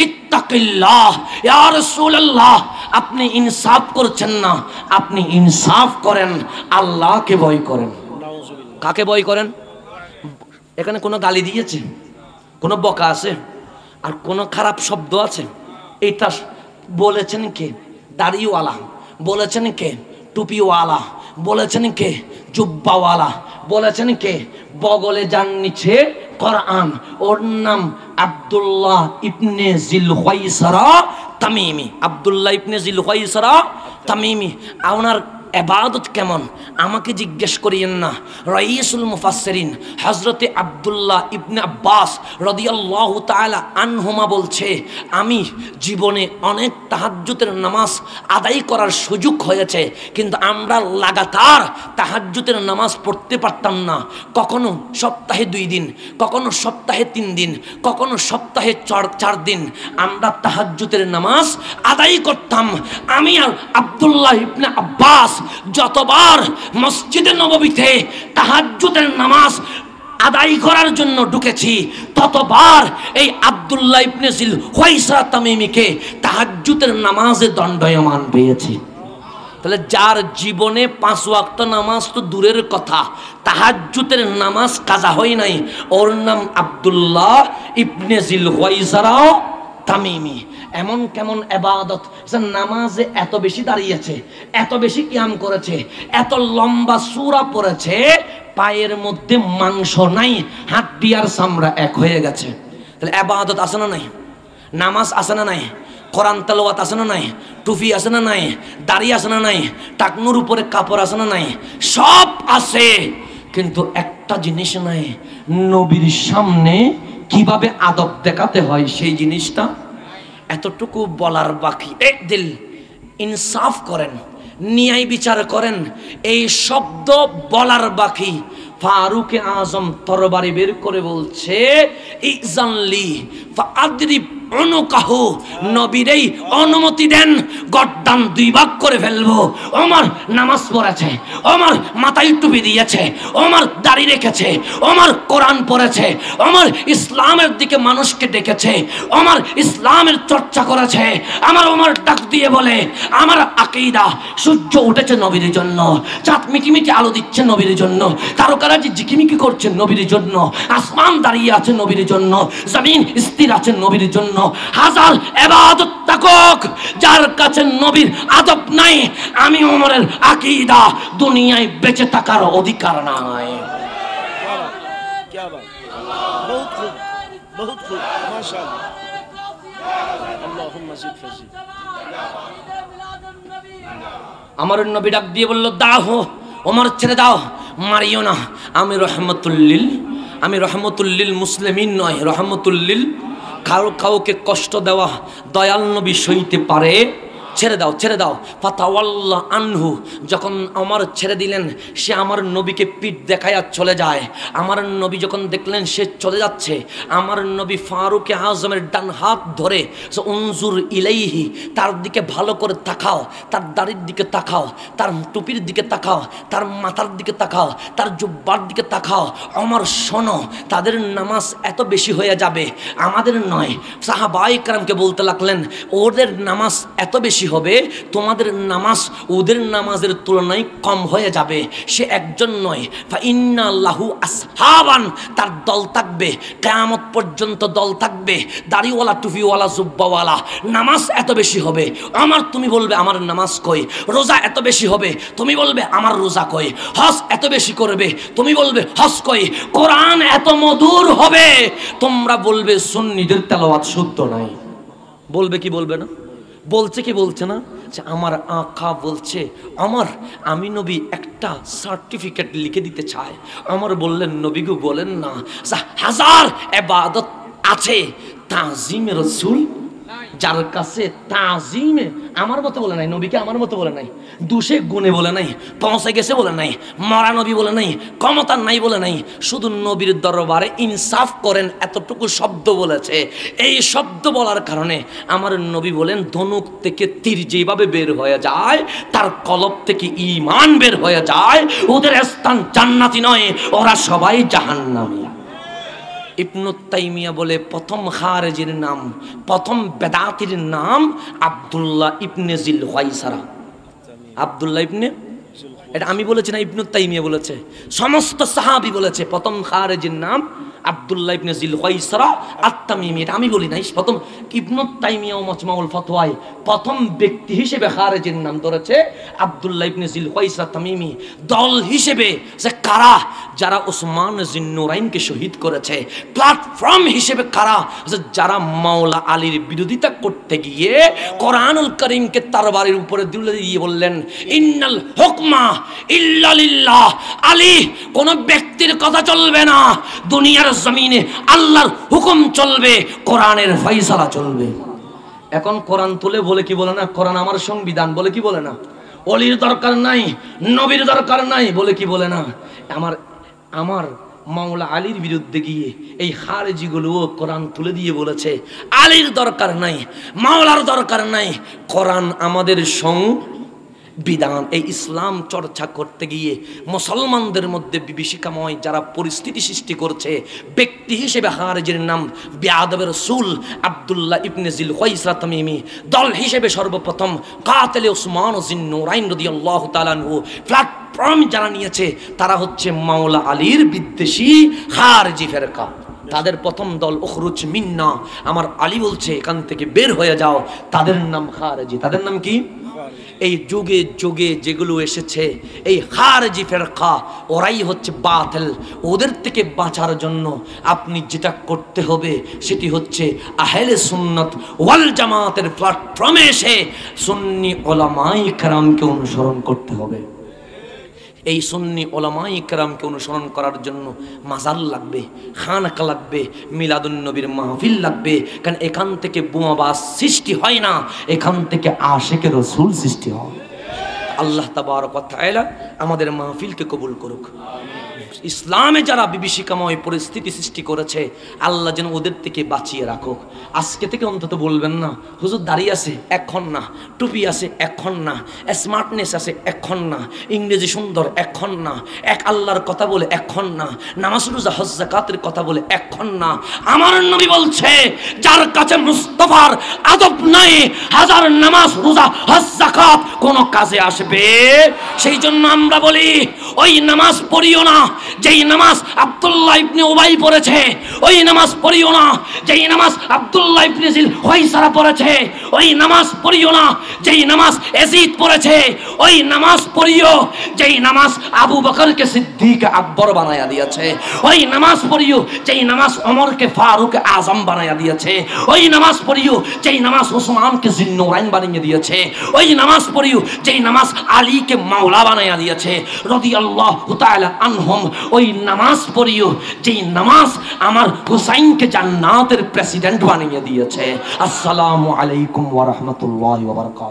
ইত্তাকিল্লাহ, ইয়া রাসূলুল্লাহ আপনি ইনসাফ করছেন না, আপনি ইনসাফ করেন, আল্লাহকে ভয় করেন। কাকে ভয় করেন? এখানে কোনো গালি দিয়েছে, কোনো বকা আছে, আর কোনো খারাপ শব্দ আছে? এটা বলেছেন কে? দাড়িওয়ালা বলেছেন কে? টুপিওয়ালা বলেছেন কে? জুব্বাওয়ালা বলেছেন কে? বগলে যান নিচে কোরআন, ওর নাম আব্দুল্লাহ ইবনে জিলহুয়াইসরা তামিমি। আব্দুল্লাহ ইবনে জিলহুয়াইসরা তামিমি। ওনার ইবাদত কেমন আমাকে জিজ্ঞেস করিয়েন না। রাইসুল মুফাসসিরিন হযরতে আব্দুল্লাহ ইবনে আব্বাস রাদিয়াল্লাহু তাআলা আনহুমা বলছে, আমি জীবনে অনেক তাহাজ্জুদের নামাজ আদায় করার সুযোগ হয়েছে, কিন্তু আমরা লাগাতার তাহাজ্জুদের নামাজ পড়তে পারতাম না। কখনো সপ্তাহে 2 দিন, কখনো সপ্তাহে 3 দিন, কখনো সপ্তাহে 4 দিন আমরা তাহাজ্জুদের নামাজ আদায় করতাম। আমি আর আব্দুল্লাহ ইবনে আব্বাস যতবার মসজিদে নববীতে তাহাজ্জুদের নামাজ আদায় করার জন্য ঢুকেছি, ততবার এই আব্দুল্লাহ ইবনে জিলহুয়াইসরা তামিমিকে তাহাজ্জুদের নামাজে দণ্ডায়মান পেয়েছি। তাহলে যার জীবনে 5 ওয়াক্ত নামাজ তো দূরের কথা, তাহাজ্জুদের নামাজ কাজা হয় নাই, ওর নাম আব্দুল্লাহ ইবনে জিলহুয়াইসরা তামিমি। এমন কেমন ইবাদত, নামাজে এত বেশি দাঁড়িয়েছে, এত বেশি কিয়াম করেছে, এত লম্বা সূরা পড়েছে, পায়ের মধ্যে মাংস নাই, হাড্ডি আর চামড়া এক হয়ে গেছে। তাহলে ইবাদত আছে না নাই? নামাজ আছে না নাই? কোরআন তেলাওয়াত আছে না নাই? টুপি আছে না নাই? দাড়ি আছে না নাই? টাকনুর উপরে কাপড় আছে না নাই? সব আছে, কিন্তু একটা জিনিস নাই, নবীর সামনে কিভাবে আদব দেখাতে হয় সেই জিনিসটা এতটুকু বলার বাকি। দিল ইনসাফ করেন, ন্যায় বিচার করেন, এই শব্দ বলার বাকি। ফারুক আজম তরবারি বের করে বলছে, ইজানলি ফাআদরিব অনুকাহু, নবীরেই অনুমতি দেন, গর্দান 2 ভাগ করে ফেলবো। ওমর নামাজ পড়েছে, ওমর মাথায় টুপি দিয়েছে, ওমর দাড়ি রেখেছে, ওমর কোরআন পড়েছে, ওমর ইসলামের দিকে মানুষকে ডেকেছে, ওমর ইসলামের চর্চা করেছে। আমার ওমর ডাক দিয়ে বলে, আমার আকীদা, সূর্য উঠেছে নবীর জন্য, চাঁদ মিটিমিটি আলো দিচ্ছে নবীর জন্য, তারকারা যে ঝিকিমিকি করছে নবীর জন্য, আসমান দাঁড়িয়ে আছে নবীর জন্য, জমিন স্থির আছে নবীর জন্য। হাজার ইবাদত থাকুক, যার কাছে নবীর আদব নাই, আমি ওমরের আকীদা দুনিয়ায় বেঁচে থাকার অধিকার নাই। আমার নবী ডাক দিয়ে বলল, দাও ওমর, ছেড়ে দাও, মারিও না, আমি রহমতুল্লিল মুসলিমিন নয়, রহমতুল্লিল। কাউকে কষ্ট দেওয়া দয়াল নবী সইতে পারে ছেড়ে দাও, ছেড়ে দাও। ফাতাওয়াল্লা আনহু, যখন ওমর ছেড়ে দিলেন, সে আমার নবীকে পিঠ দেখায়া চলে যায়। আমার নবী যখন দেখলেন সে চলে যাচ্ছে, আমার নবী ফারুক আজমের ডান হাত ধরে উনজুর ইলাইহি, তার দিকে ভালো করে তাকাও, তার দাড়ির দিকে তাকাও, তার টুপির দিকে তাকাও, তার মাথার দিকে তাকাও, তার জুব্বার দিকে তাকাও। ওমর শোনো, তাদের নামাজ এত বেশি হয়ে যাবে, আমাদের নয়। সাহাবায়ে কেরামকে বলতে লাগলেন, ওদের নামাজ এত বেশি হবে, তোমাদের নামাজ ওদের নামাজের তুলনায় কম হয়ে যাবে। সে একজন নয়, ফাইন্না লাহু আসহাবান, তার দল থাকবে, কিয়ামত পর্যন্ত দল থাকবে, দাড়িওয়ালা, টুপিওয়ালা, জুব্বাওয়ালা। নামাজ এত বেশি হবে, আমার তুমি বলবে আমার নামাজ কই। রোজা এত বেশি হবে, তুমি বলবে আমার রোজা কই। হজ এত বেশি করবে, তুমি বলবে হজ কই। কোরআন এত মধুর হবে, তোমরা বলবে সুন্নিদের তেলাওয়াত শুদ্ধ নাই। বলবে কি বলবে না? বলছে কি বলছে না? যে আমার আঁকা বলছে, আমার আমি নবী একটা সার্টিফিকেট লিখে দিতে চাই। আমার বললেন, নবী গো বলেন না, হাজার ইবাদত আছে, তাজিমে রাসূল যার কাছে তাজিমে আমার মতো বলে নাই, নবীকে আমার মতো বলে নাই, দুশে গুণে বলে নাই, পৌঁছে গেছে বলে নাই, মরা নবী বলে নাই, ক্ষমতা নাই বলে নাই, শুধু নবীর দরবারে ইনসাফ করেন এতটুকু শব্দ বলেছে। এই শব্দ বলার কারণে আমার নবী বলেন, ধনুক থেকে তীর যেভাবে বের হয়ে যায়, তার কলব থেকে ঈমান বের হয়ে যায়। ওদের স্থান জান্নাতি নয়, ওরা সবাই জাহান্নামী। ইবনু তাইমিয়া বলে, প্রথম খারেজির নাম, প্রথম বেদাতির নাম আব্দুল্লাহ ইবনে জিল হুয়াইসারা। আব্দুল্লাহ ইবনে, এটা আমি বলেছি না, ইবনু তাইমিয়া বলেছে, সমস্ত সাহাবী বলেছে প্রথম খারেজির নাম আব্দুল্লাহ ইবনে জিল হুয়াইসারা আত-তামিমি। এটা আমি বলি নাই, প্রথম ইবনু তাইমিয়া ও মাজমাউল ফাতওয়ায় প্রথম ব্যক্তি হিসেবে খারেজির নাম ধরেছে আব্দুল্লাহ ইবনে জিল হুয়াইসারা তামিমি। দল হিসেবে যে কারা, যারা ওসমান জিন্নুরাইনকে শহীদ করেছে। প্ল্যাটফর্ম হিসেবে কারা, যারা মাওলা আলীর বিরোধিতা করতে গিয়ে কোরআনুল কারীমকে তার বাড়ির উপরে তুলে দিয়ে বললেন, ইন্নাল হুকমা ইল্লা লিল্লাহ। আলী, কোন ব্যক্তির কথা চলবে না, দুনিয়ার জমিনে আল্লাহর হুকুম চলবে, কোরআনের ফয়সালা চলবে। এখন কোরআন তুলে বলে কি বলে না, কোরআন আমার সংবিধান বলে কি বলে না, ওলির দরকার নাই, নবীর দরকার নাই বলে কি বলে না। আমার মাওলা আলীর বিরুদ্ধে গিয়ে এই খারেজিগুলো কোরআন তুলে দিয়ে বলেছে, আলীর দরকার নাই, মাওলার দরকার নাই, কোরআন আমাদের বিধান। এই ইসলাম চর্চা করতে গিয়ে মুসলমানদের মধ্যে বিভীষিকাময় যারা পরিস্থিতি সৃষ্টি করছে, ব্যক্তি হিসেবে খারেজির নাম বেয়াদব রাসূল আব্দুল্লাহ ইবনে জিল হুয়াইসরা তামিমি। দল হিসেবে সর্বপ্রথম কাতিল ওসমান জিন্নুরাইন রাদিয়াল্লাহু তাআলা আনহু। প্ল্যাটফর্ম যারা নিয়েছে তারা হচ্ছে মাওলা আলীর বিদ্বেষী খারেজি ফেরকা। তাদের প্রথম দল উখরুজ মিন্না, আমার আলী বলছে এখান থেকে বের হয়ে যাও, তাদের নাম খারেজি। তাদের নাম কি? এই যুগে যুগে যেগুলো এসেছে এই খারেজি ফেরকা, ওরাই হচ্ছে বাতিল। ওদের থেকে বাঁচার জন্য আপনি যেটা করতে হবে সেটি হচ্ছে আহলে সুন্নাত ওয়াল জামাতের প্ল্যাটফর্মে এসে সুন্নি উলামায়ে কেরামকে অনুসরণ করতে হবে। এই সুন্নি উলামায়ে কেরামকে অনুসরণ করার জন্য মাজার লাগবে, খানকা লাগবে, মিলাদুন নবীর মাহফিল লাগবে। কারণ এখান থেকে বোমাবাজ সৃষ্টি হয় না, এখান থেকে আশিকে রাসূল সৃষ্টি হয়। আল্লাহ তাবারক ওয়া তাআলা আমাদের মাহফিলকে কবুল করুক। ইসলামে যারা বিভীষিকাময় পরিস্থিতি সৃষ্টি করেছে, আল্লাহ যেন ওদের থেকে বাঁচিয়ে রাখুক। আজকে থেকে অন্তত বলবেন না, হুজুর দাঁড়িয়ে আছে এখন না, টুপি আছে এখন না, স্মার্টনেস আছে এখন না, ইংরেজি সুন্দর এখন না, এক আল্লাহর কথা বলে এখন না, নামাজ রোজা হজ যাকাতের কথা বলে এখন না। আমার নবী বলছে, যার কাছে মুস্তাফার আদব নাই, হাজার নামাজ রোজা হজ যাকাত কোন কাজে আসবে? সেই জন্য আমরা বলি, ওই নামাজ পড়িও না যেই নামাজ আব্দুল্লাহ ইবনে উবাই পড়েছে, ওই নামাজ পড়িও না যেই নামাজ আব্দুল্লাহ ইবনে জিল হুয়াইসারা পড়েছে, ওই নামাজ পড়িও না যেই নামাজ ইয়াজিদ পড়েছে, ওই নামাজ পড়িও যেই নামাজ আবু বকরকে সিদ্দিক আকবর বানায়া দিয়েছে, ওই নামাজ পড়িও যেই নামাজ ওমরকে ফারুক আজম বানায়া দিয়েছে, ওই নামাজ পড়িও যেই নামাজ ওসমানকে জিন্নুরাইন বানিয়ে দিয়েছে, ওই নামাজ পড়িও যেই নামাজ আলীকে মাওলা বানায়া দিয়েছে রাদিয়াল্লাহু তাআলা আনহুম। ওই নামাজ পড়িও যেই নামাজ আমার হুসাইনকে জান্নাতের প্রেসিডেন্ট বানিয়ে দিয়েছে। আসসালামু আলাইকুম ওয়া রাহমাতুল্লাহি ওয়া বারাকাতুহু।